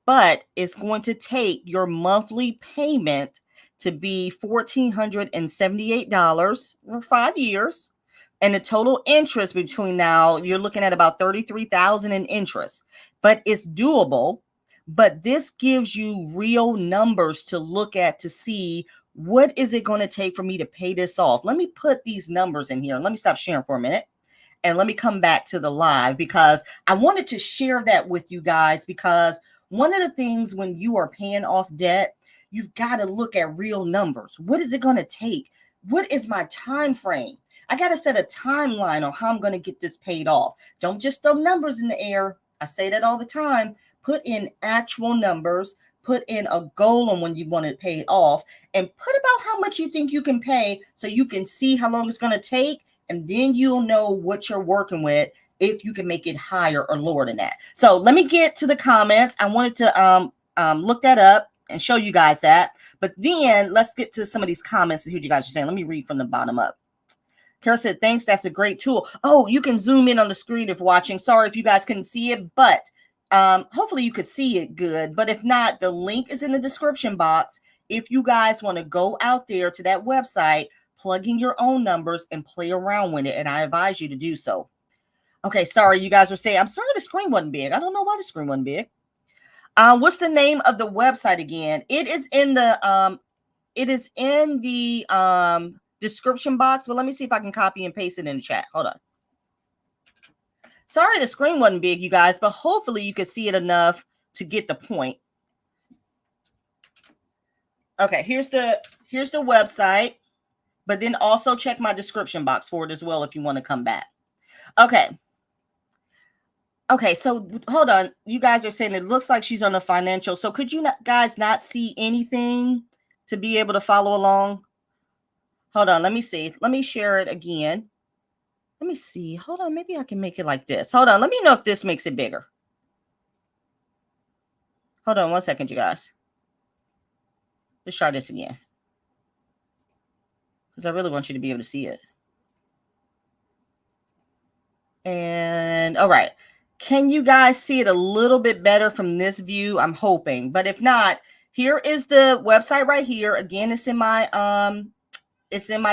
but it's going to take your monthly payment to be $1,478 for 5 years. And the total interest between now, you're looking at about $33,000 in interest, but it's doable. But this gives you real numbers to look at to see what is it going to take for me to pay this off. Let me put these numbers in here. Let me stop sharing for a minute. And let me come back to the live because I wanted to share that with you guys, because one of the things when you are paying off debt, you've got to look at real numbers. What is it going to take? What is my time frame? I got to set a timeline on how I'm going to get this paid off. Don't just throw numbers in the air. I say that all the time. Put in actual numbers, put in a goal on when you want to pay it off, and put about how much you think you can pay so you can see how long it's going to take, and then you'll know what you're working with, if you can make it higher or lower than that. So let me get to the comments. I wanted to look that up and show you guys that. But then let's get to some of these comments and see what you guys are saying. Let me read from the bottom up. Kara said, thanks. That's a great tool. Oh, you can zoom in on the screen if watching. Sorry if you guys couldn't see it, but hopefully you could see it good. But if not, the link is in the description box. If you guys want to go out there to that website, plug in your own numbers and play around with it. And I advise you to do so. Okay, sorry, you guys were saying, I'm sorry the screen wasn't big. I don't know why the screen wasn't big. What's the name of the website again? It is in the description box, but let me see if I can copy and paste it in the chat. Hold on. Sorry the screen wasn't big, you guys, but hopefully you could see it enough to get the point. Okay, here's the website, but then also check my description box for it as well if you want to come back. Okay. Okay, so hold on. You guys are saying it looks like she's on the financial. So could you guys not see anything to be able to follow along? Hold on. Let me see. Let me share it again. Let me see. Hold on. Maybe I can make it like this. Hold on. Let me know if this makes it bigger. Hold on 1 second, you guys. Let's try this again, because I really want you to be able to see it. And all right. Can you guys see it a little bit better from this view? I'm hoping. But if not, here is the website right here. Again, it's in my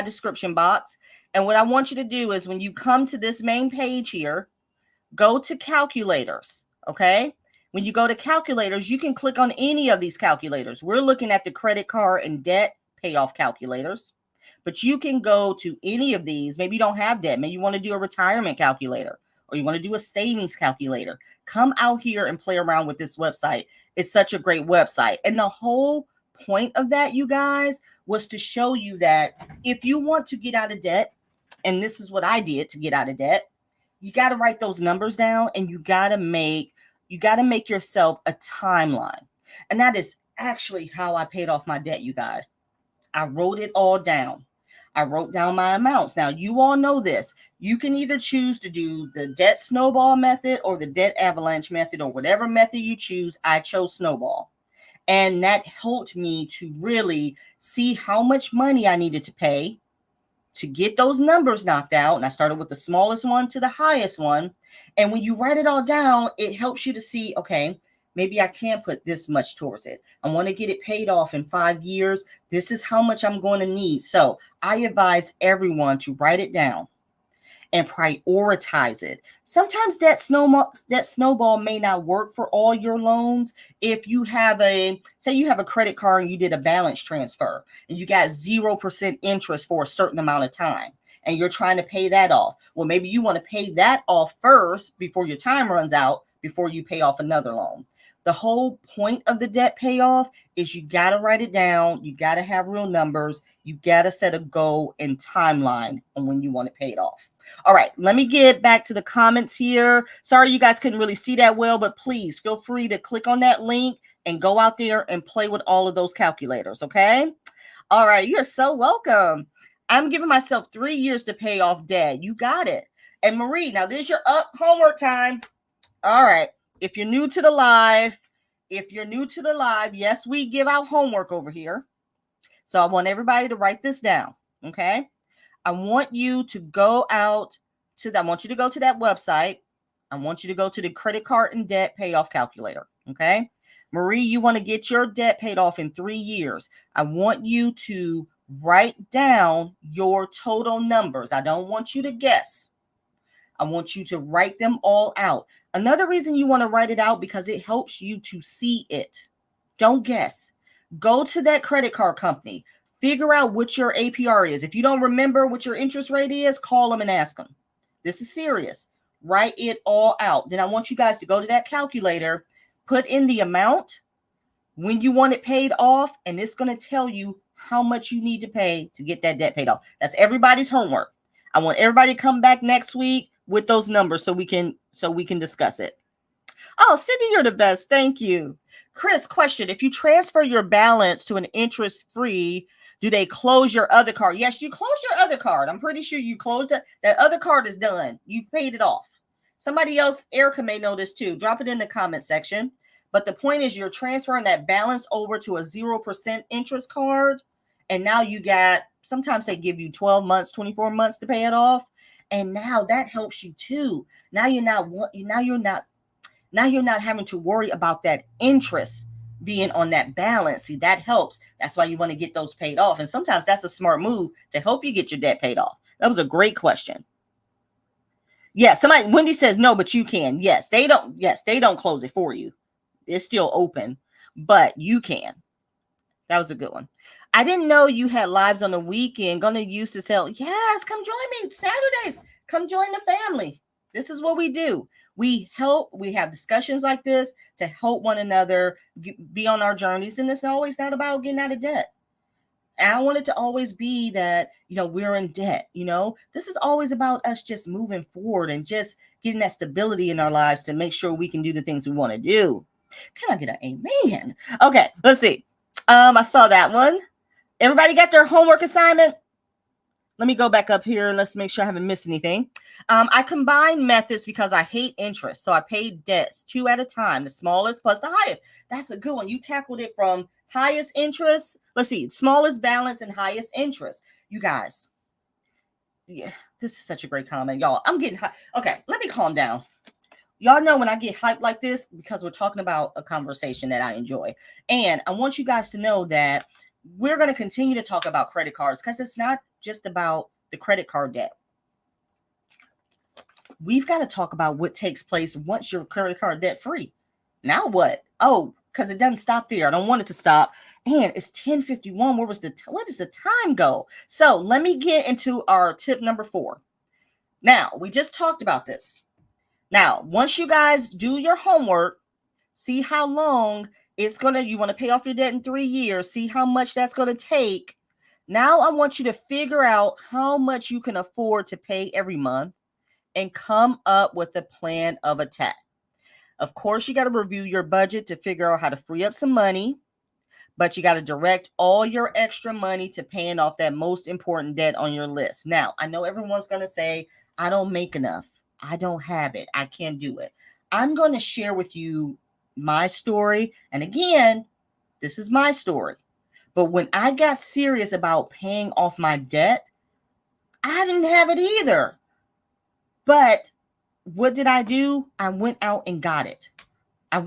description box. And what I want you to do is when you come to this main page here, go to calculators. Okay. When you go to calculators, you can click on any of these calculators. We're looking at the credit card and debt payoff calculators, but you can go to any of these. Maybe you don't have debt. Maybe you want to do a retirement calculator, or you want to do a savings calculator. Come out here and play around with this website. It's such a great website. And the whole point of that, you guys, was to show you that if you want to get out of debt, and this is what I did to get out of debt, you got to write those numbers down, and you got to make yourself a timeline. And that is actually how I paid off my debt, you guys. I wrote it all down. I wrote down my amounts. Now, you all know this. You can either choose to do the debt snowball method or the debt avalanche method, or whatever method you choose. I chose snowball. And that helped me to really see how much money I needed to pay to get those numbers knocked out. And I started with the smallest one to the highest one. And when you write it all down, it helps you to see, okay, maybe I can put this much towards it. I want to get it paid off in 5 years. This is how much I'm going to need. So I advise everyone to write it down and prioritize it. Sometimes that snowball may not work for all your loans. If you have say you have a credit card and you did a balance transfer and you got 0% interest for a certain amount of time and you're trying to pay that off. Well, maybe you want to pay that off first before your time runs out, before you pay off another loan. The whole point of the debt payoff is you got to write it down. You got to have real numbers. You got to set a goal and timeline on when you want to pay it off. All right, let me get back to the comments here. Sorry you guys couldn't really see that well, but please feel free to click on that link and go out there and play with all of those calculators, okay? All right, you're so welcome. I'm giving myself 3 years to pay off debt. You got it. And Marie, now this is your homework time. All right, if you're new to the live, yes, we give out homework over here. So I want everybody to write this down, okay? I want you to go to that website. I want you to go to the credit card and debt payoff calculator. Okay. Marie, you want to get your debt paid off in 3 years. I want you to write down your total numbers. I don't want you to guess. I want you to write them all out. Another reason you want to write it out, because it helps you to see it. Don't guess. Go to that credit card company. Figure out what your APR is. If you don't remember what your interest rate is, call them and ask them. This is serious. Write it all out. Then I want you guys to go to that calculator, put in the amount, when you want it paid off, and it's going to tell you how much you need to pay to get that debt paid off. That's everybody's homework. I want everybody to come back next week with those numbers so we can discuss it. Oh, Cindy, you're the best. Thank you. Chris, question. If you transfer your balance to an interest-free, do they close your other card? Yes, you close your other card. I'm pretty sure you closed it. That other card is done. You paid it off. Somebody else, Erica, may know this too. Drop it in the comment section. But the point is, you're transferring that balance over to a 0% interest card. And now you got, sometimes they give you 12 months, 24 months to pay it off. And now that helps you too. Now you're not having to worry about that interest being on that balance. See, that helps. That's why you want to get those paid off. And sometimes that's a smart move to help you get your debt paid off. That was a great question. Yes, Wendy says no, but you can. Yes, they don't close it for you. It's still open, but you can. That was a good one. I didn't know you had lives on the weekend. Gonna use this help. Yes, come join me Saturdays. Come join the family. This is what we do. We help. We have discussions like this to help one another be on our journeys. And it's always not about getting out of debt. And I want it to always be that, we're in debt. This is always about us just moving forward and just getting that stability in our lives to make sure we can do the things we want to do. Can I get an amen? Okay, let's see. I saw that one. Everybody got their homework assignment? Let me go back up here. Let's make sure I haven't missed anything. I combine methods because I hate interest. So I paid debts 2 at a time, the smallest plus the highest. That's a good one. You tackled it from highest interest. Let's see, smallest balance and highest interest. You guys, yeah, this is such a great comment, y'all. I'm getting high. Okay, let me calm down. Y'all know when I get hyped like this, because we're talking about a conversation that I enjoy. And I want you guys to know that we're going to continue to talk about credit cards, because it's not just about the credit card debt. We've got to talk about what takes place once your credit card debt free. Now what? Oh, because it doesn't stop there. I don't want it to stop. And it's 10:51. Where does the time go? So let me get into our tip number 4. Now, we just talked about this. Now, once you guys do your homework, see how long you want to pay off your debt in 3 years, see how much that's going to take. Now I want you to figure out how much you can afford to pay every month and come up with a plan of attack. Of course, you got to review your budget to figure out how to free up some money. but you got to direct all your extra money to paying off that most important debt on your list. Now, I know everyone's going to say, I don't make enough. I don't have it. I can't do it. I'm going to share with you my story. And again, this is my story. But when I got serious about paying off my debt, I didn't have it either. But what did I do? I went out and got it. I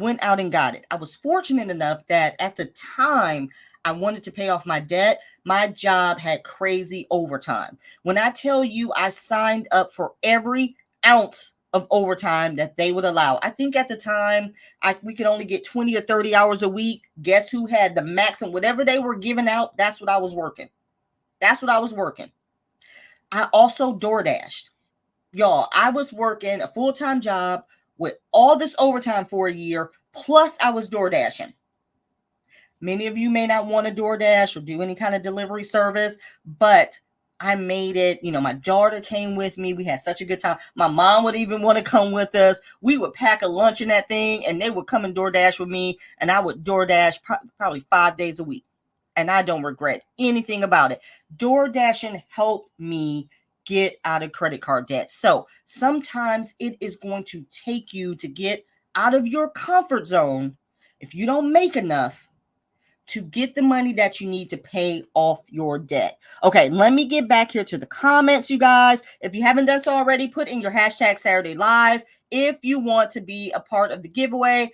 was fortunate enough that at the time I wanted to pay off my debt, my job had crazy overtime. When I tell you I signed up for every ounce of overtime that they would allow. I think at the time we could only get 20 or 30 hours a week. Guess who had the maximum? Whatever they were giving out, that's what I was working. I also DoorDashed. Y'all, I was working a full-time job with all this overtime for a year, plus I was DoorDashing. Many of you may not want to DoorDash or do any kind of delivery service, but I made it. You know, my daughter came with me. We had such a good time. My mom would even want to come with us. We would pack a lunch in that thing, and they would come and DoorDash with me, and I would DoorDash probably 5 days a week, and I don't regret anything about it. DoorDashing helped me get out of credit card debt. So sometimes it is going to take you to get out of your comfort zone if you don't make enough to get the money that you need to pay off your debt. Okay, let me get back here to the comments, you guys. If you haven't done so already, put in your hashtag Saturday Live. If you want to be a part of the giveaway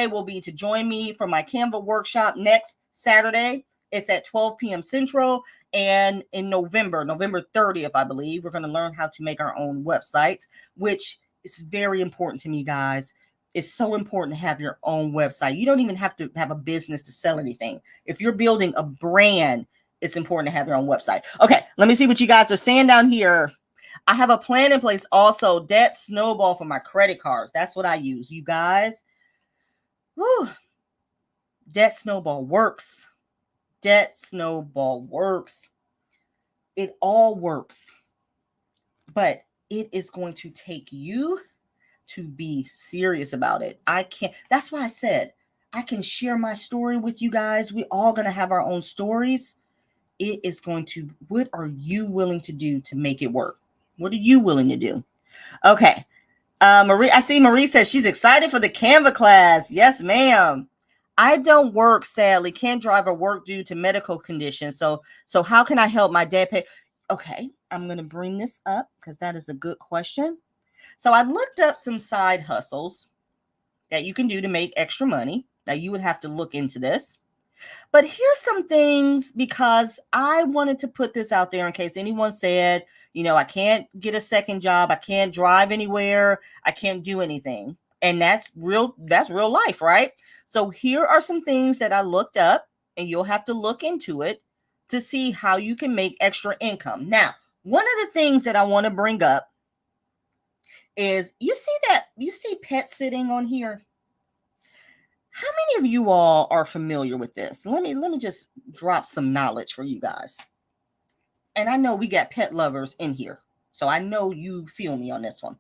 will be to join me for my Canva workshop next Saturday. It's at 12 p.m. Central. And in November 30th, I believe, we're going to learn how to make our own websites, which is very important to me, guys. It's so important to have your own website. You don't even have to have a business to sell anything. If you're building a brand, it's important to have your own website. Okay, let me see what you guys are saying down here. I have a plan in place also. Debt snowball for my credit cards. That's what I use. You guys, debt snowball works. Debt snowball works. It all works. But it is going to take you to be serious about it. That's why I said I can share my story with you guys. We all going to have our own stories. It is going to, what are you willing to do to make it work? What are you willing to do? Okay. Marie, I see Marie says she's excited for the Canva class. Yes, ma'am. I don't work, sadly. Can't drive or work due to medical conditions. So how can I help my dad pay? Okay, I'm going to bring this up because that is a good question. So I looked up some side hustles that you can do to make extra money. Now you would have to look into this. But here's some things because I wanted to put this out there in case anyone said, you know, I can't get a second job. I can't drive anywhere. I can't do anything. And that's real life, right? So here are some things that I looked up, and you'll have to look into it to see how you can make extra income. Now, one of the things that I want to bring up is you see pet sitting on here. How many of you all are familiar with this? Let me just drop some knowledge for you guys. And I know we got pet lovers in here, so I know you feel me on this one.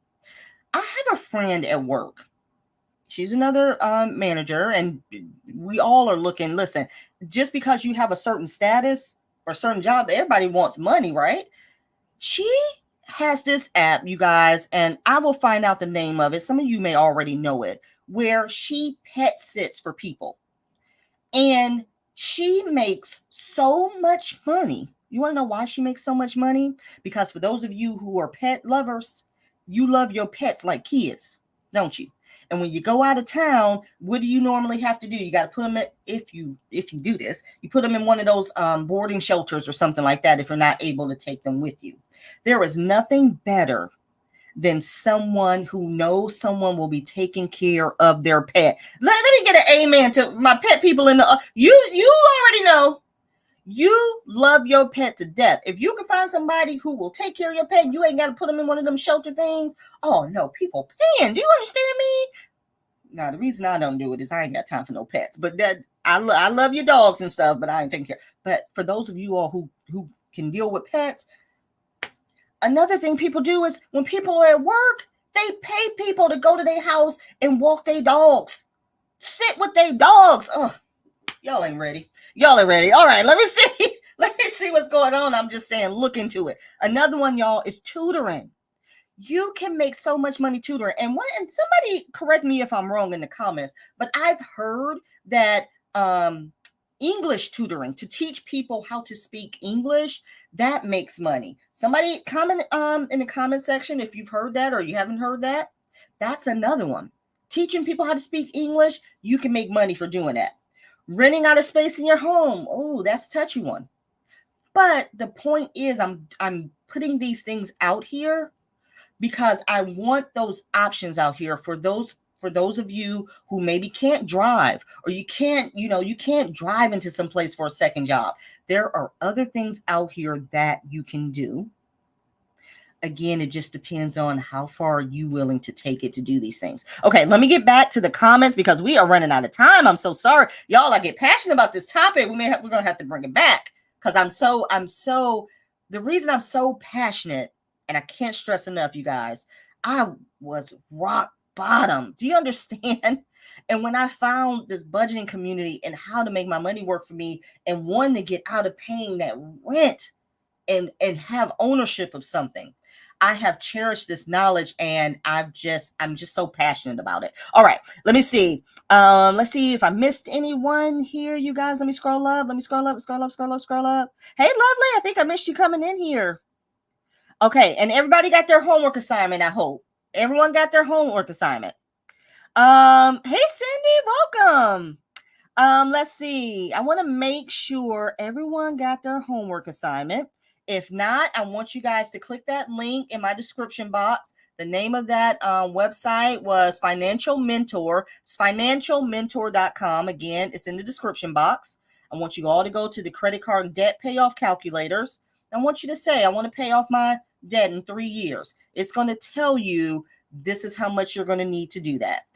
I have a friend at work. She's another manager, and we all are looking. Listen, just because you have a certain status or a certain job, everybody wants money, right? She has this app, you guys, and I will find out the name of it. Some of you may already know it, where she pet sits for people. And she makes so much money. You want to know why she makes so much money? Because for those of you who are pet lovers, you love your pets like kids, don't you? And when you go out of town, what do you normally have to do? You got to put them in, if you do this, you put them in one of those boarding shelters or something like that if you're not able to take them with you. There is nothing better than someone who knows someone will be taking care of their pet. Let me get an amen to my pet people in the you already know. You love your pet to death. If you can find somebody who will take care of your pet, you ain't got to put them in one of them shelter things. Oh, no, people paying. Do you understand me? Now, the reason I don't do it is I ain't got time for no pets. But that I love your dogs and stuff, but I ain't taking care. But for those of you all who can deal with pets, another thing people do is when people are at work, they pay people to go to their house and walk their dogs. Sit with their dogs. Ugh. Y'all ain't ready. Y'all ain't ready. All right, let me see. Let me see what's going on. I'm just saying, look into it. Another one, y'all, is tutoring. You can make so much money tutoring. And somebody correct me if I'm wrong in the comments, but I've heard that English tutoring, to teach people how to speak English, that makes money. Somebody comment in the comment section if you've heard that or you haven't heard that. That's another one. Teaching people how to speak English, you can make money for doing that. Renting out a space in your home, oh, that's a touchy one. But the point is, I'm putting these things out here because I want those options out here for those of you who maybe can't drive, or you can't drive into some place for a second job. There are other things out here that you can do. Again, it just depends on how far are you willing to take it to do these things. Okay, let me get back to the comments because we are running out of time. I'm so sorry. Y'all, I get passionate about this topic. We're going to have to bring it back because the reason I'm so passionate, and I can't stress enough, you guys, I was rock bottom. Do you understand? And when I found this budgeting community and how to make my money work for me and wanting to get out of paying that rent and have ownership of something, I have cherished this knowledge, and I'm just so passionate about it. All right, let me see. Let's see if I missed anyone here, you guys. Let me scroll up. Hey, Lovely, I think I missed you coming in here. Okay, and everybody got their homework assignment, I hope. Everyone got their homework assignment. Hey, Cindy, welcome. Let's see. I want to make sure everyone got their homework assignment. If not, I want you guys to click that link in my description box. The name of that website was Financial Mentor. It's financialmentor.com. Again, it's in the description box. I want you all to go to the credit card and debt payoff calculators. I want you to say, I want to pay off my debt in 3 years. It's going to tell you this is how much you're going to need to do that.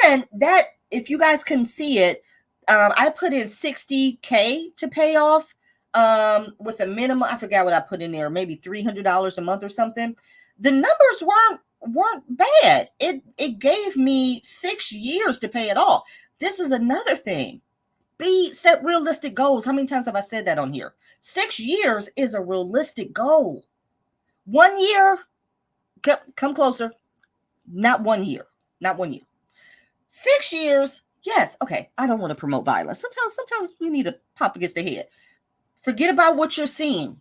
And that, if you guys can see it, I put in $60K to pay off with a minimum. I forgot what I put in there, maybe $300 a month or something. The numbers weren't bad. It gave me 6 years to pay it off. This is another thing. Set realistic goals. How many times have I said that on here? 6 years is a realistic goal. 1 year, come closer. Not 1 year. Not 1 year. 6 years. Yes. Okay. I don't want to promote violence. Sometimes we need to pop against the head. Forget about what you're seeing.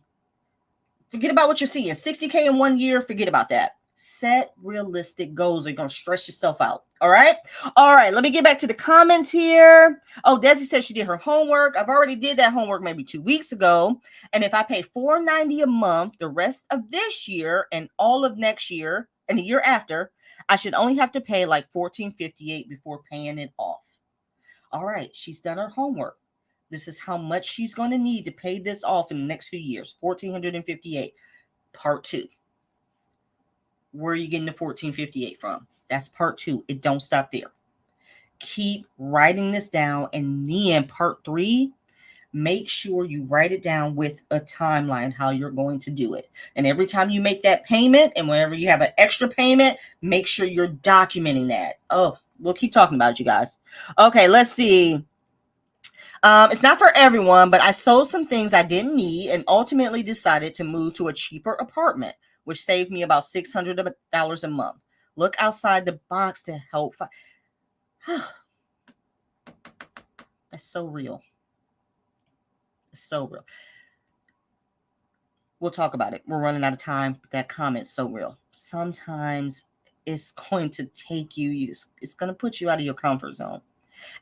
60K in 1 year. Forget about that. Set realistic goals, or you're going to stress yourself out. All right. Let me get back to the comments here. Oh, Desi said she did her homework. I've already did that homework maybe 2 weeks ago. And if I pay $490 a month, the rest of this year and all of next year and the year after, I should only have to pay like $1,458 before paying it off. All right, she's done her homework. This is how much she's going to need to pay this off in the next few years. $1,458. Part 2. Where are you getting the $1,458 from? That's part 2. It don't stop there. Keep writing this down, and then part 3, make sure you write it down with a timeline how you're going to do it. And every time you make that payment, and whenever you have an extra payment, make sure you're documenting that. Oh, we'll keep talking about it, you guys. Okay, let's see. It's not for everyone, but I sold some things I didn't need and ultimately decided to move to a cheaper apartment, which saved me about $600 a month. Look outside the box to help. That's so real. It's so real. We'll talk about it. We're running out of time. That comment's so real. Sometimes it's going to take you, it's going to put you out of your comfort zone.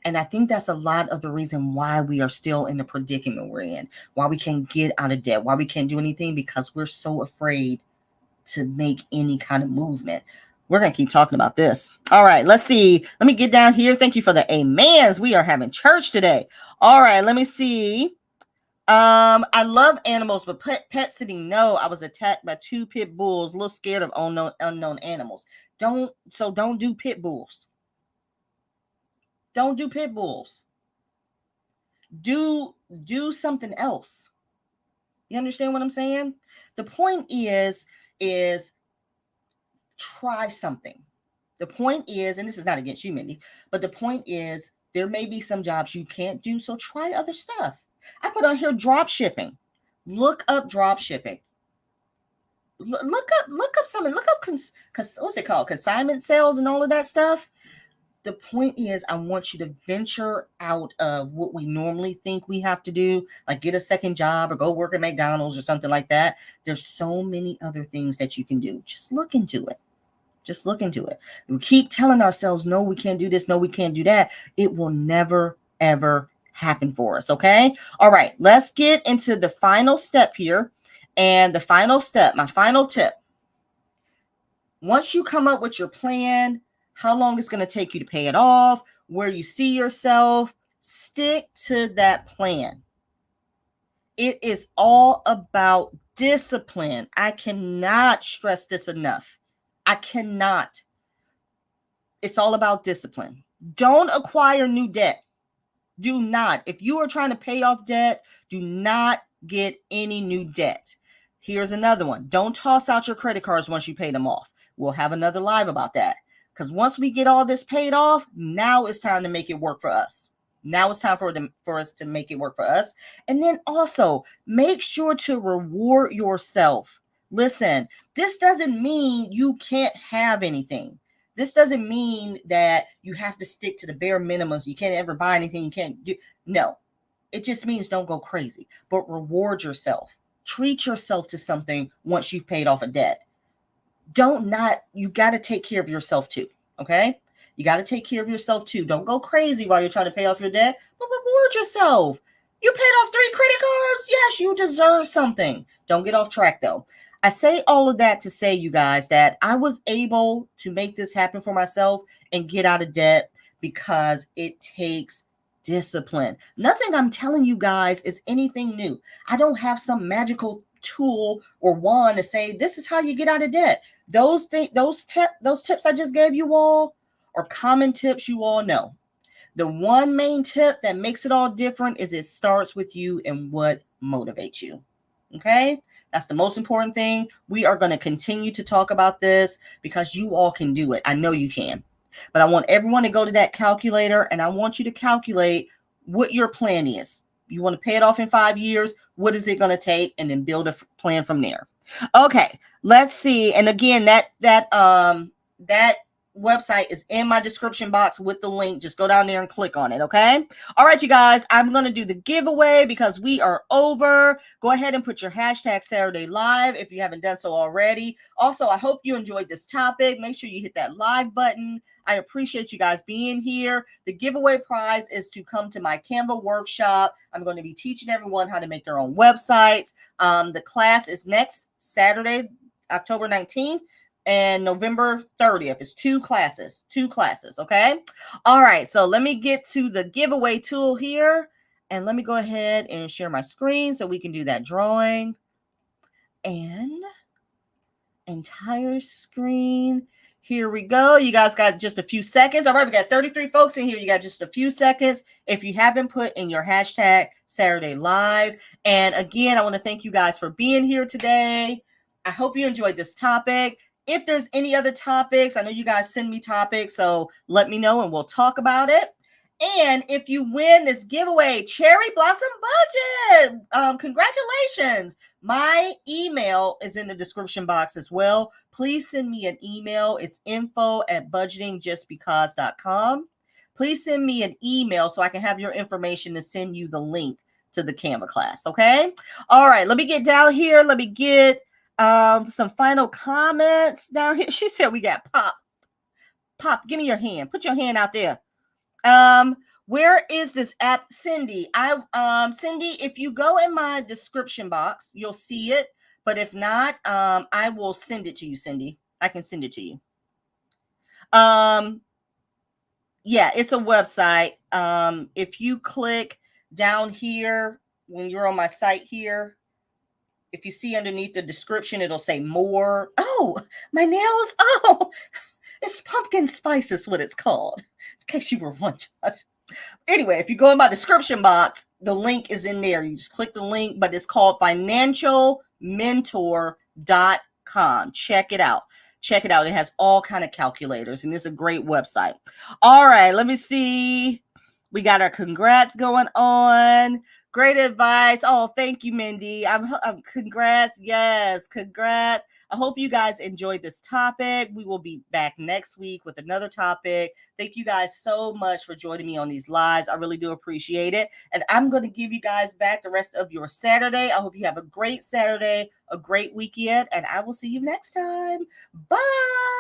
And I think that's a lot of the reason why we are still in the predicament we're in, why we can't get out of debt, why we can't do anything, because we're so afraid to make any kind of movement. We're going to keep talking about this. All right, let's see. Let me get down here. Thank you for the amens. We are having church today. All right, let me see. I love animals, but pet sitting, no. I was attacked by 2 pit bulls, a little scared of unknown animals. Don't do pit bulls. Don't do pit bulls. Do something else. You understand what I'm saying? The point is try something. The point is, and this is not against you, Mindy, but the point is There may be some jobs you can't do, so try other stuff. I put on here drop shipping. Look up drop shipping. Look up something. Look up what's it called? Consignment sales and all of that stuff. The point is, I want you to venture out of what we normally think we have to do, like get a second job or go work at McDonald's or something like that. There's so many other things that you can do. Just look into it. Just look into it. We keep telling ourselves, no, we can't do this. No, we can't do that. It will never, ever happen for us. Okay. All right. Let's get into the final step here. And the final step, my final tip. Once you come up with your plan, how long it's going to take you to pay it off, where you see yourself, stick to that plan. It is all about discipline. I cannot stress this enough. I cannot. It's all about discipline. Don't acquire new debt. Do not. If you are trying to pay off debt, do not get any new debt. Here's another one. Don't toss out your credit cards once you pay them off. We'll have another live about that. Because once we get all this paid off, now it's time to make it work for us. Now it's time for us to make it work for us. And then also make sure to reward yourself. Listen, this doesn't mean you can't have anything. This doesn't mean that you have to stick to the bare minimums. You can't ever buy anything. You can't do. No, it just means don't go crazy, but reward yourself. Treat yourself to something once you've paid off a debt. You got to take care of yourself too. Okay. You got to take care of yourself too. Don't go crazy while you're trying to pay off your debt, but reward yourself. You paid off 3 credit cards. Yes, you deserve something. Don't get off track though. I say all of that to say, you guys, that I was able to make this happen for myself and get out of debt because it takes discipline. Nothing I'm telling you guys is anything new. I don't have some magical tool or wand to say, this is how you get out of debt. Those tips I just gave you all are common tips you all know. The one main tip that makes it all different is it starts with you and what motivates you. Okay, that's the most important thing. We are going to continue to talk about this because you all can do it. I know you can. But I want everyone to go to that calculator and I want you to calculate what your plan is. You want to pay it off in 5 years. What is it going to take? And then build a plan from there. Okay, let's see. And again, that website is in my description box with the link. Just go down there and click on it. Okay. All right, you guys, I'm going to do the giveaway because we are over. Go ahead and put your hashtag Saturday Live if you haven't done so already. Also, I hope you enjoyed this topic. Make sure you hit that live button. I appreciate you guys being here. The giveaway prize is to come to my Canva workshop. I'm going to be teaching everyone how to make their own websites. The class is next Saturday, October 19th. And November 30th. It's 2 classes. Okay. All right. So let me get to the giveaway tool here. And let me go ahead and share my screen so we can do that drawing. And entire screen. Here we go. You guys got just a few seconds. All right. We got 33 folks in here. You got just a few seconds. If you haven't put in your hashtag Saturday Live. And again, I want to thank you guys for being here today. I hope you enjoyed this topic. If there's any other topics, I know you guys send me topics, so let me know and we'll talk about it. And if you win this giveaway, Cherry Blossom Budget, congratulations. My email is in the description box as well. Please send me an email. It's info@budgetingjustbecause.com. Please send me an email so I can have your information to send you the link to the Canva class, okay? All right, let me get down here. Let me get some final comments down here. She said we got Pop, give me your hand. Put your hand out there. Where is this app? Cindy, Cindy, if you go in my description box, you'll see it. But if not, I will send it to you, Cindy. I can send it to you. Yeah, it's a website. If you click down here, when you're on my site here, if you see underneath the description, it'll say more. Oh, my nails. Oh, it's pumpkin spice is what it's called. In case you were wondering. Anyway, if you go in my description box, the link is in there. You just click the link, but it's called financialmentor.com. Check it out. Check it out. It has all kind of calculators, and it's a great website. All right, let me see. We got our congrats going on. Great advice. Oh, thank you, Mindy. I'm congrats. Yes, congrats. I hope you guys enjoyed this topic. We will be back next week with another topic. Thank you guys so much for joining me on these lives. I really do appreciate it. And I'm going to give you guys back the rest of your Saturday. I hope you have a great Saturday, a great weekend, and I will see you next time. Bye.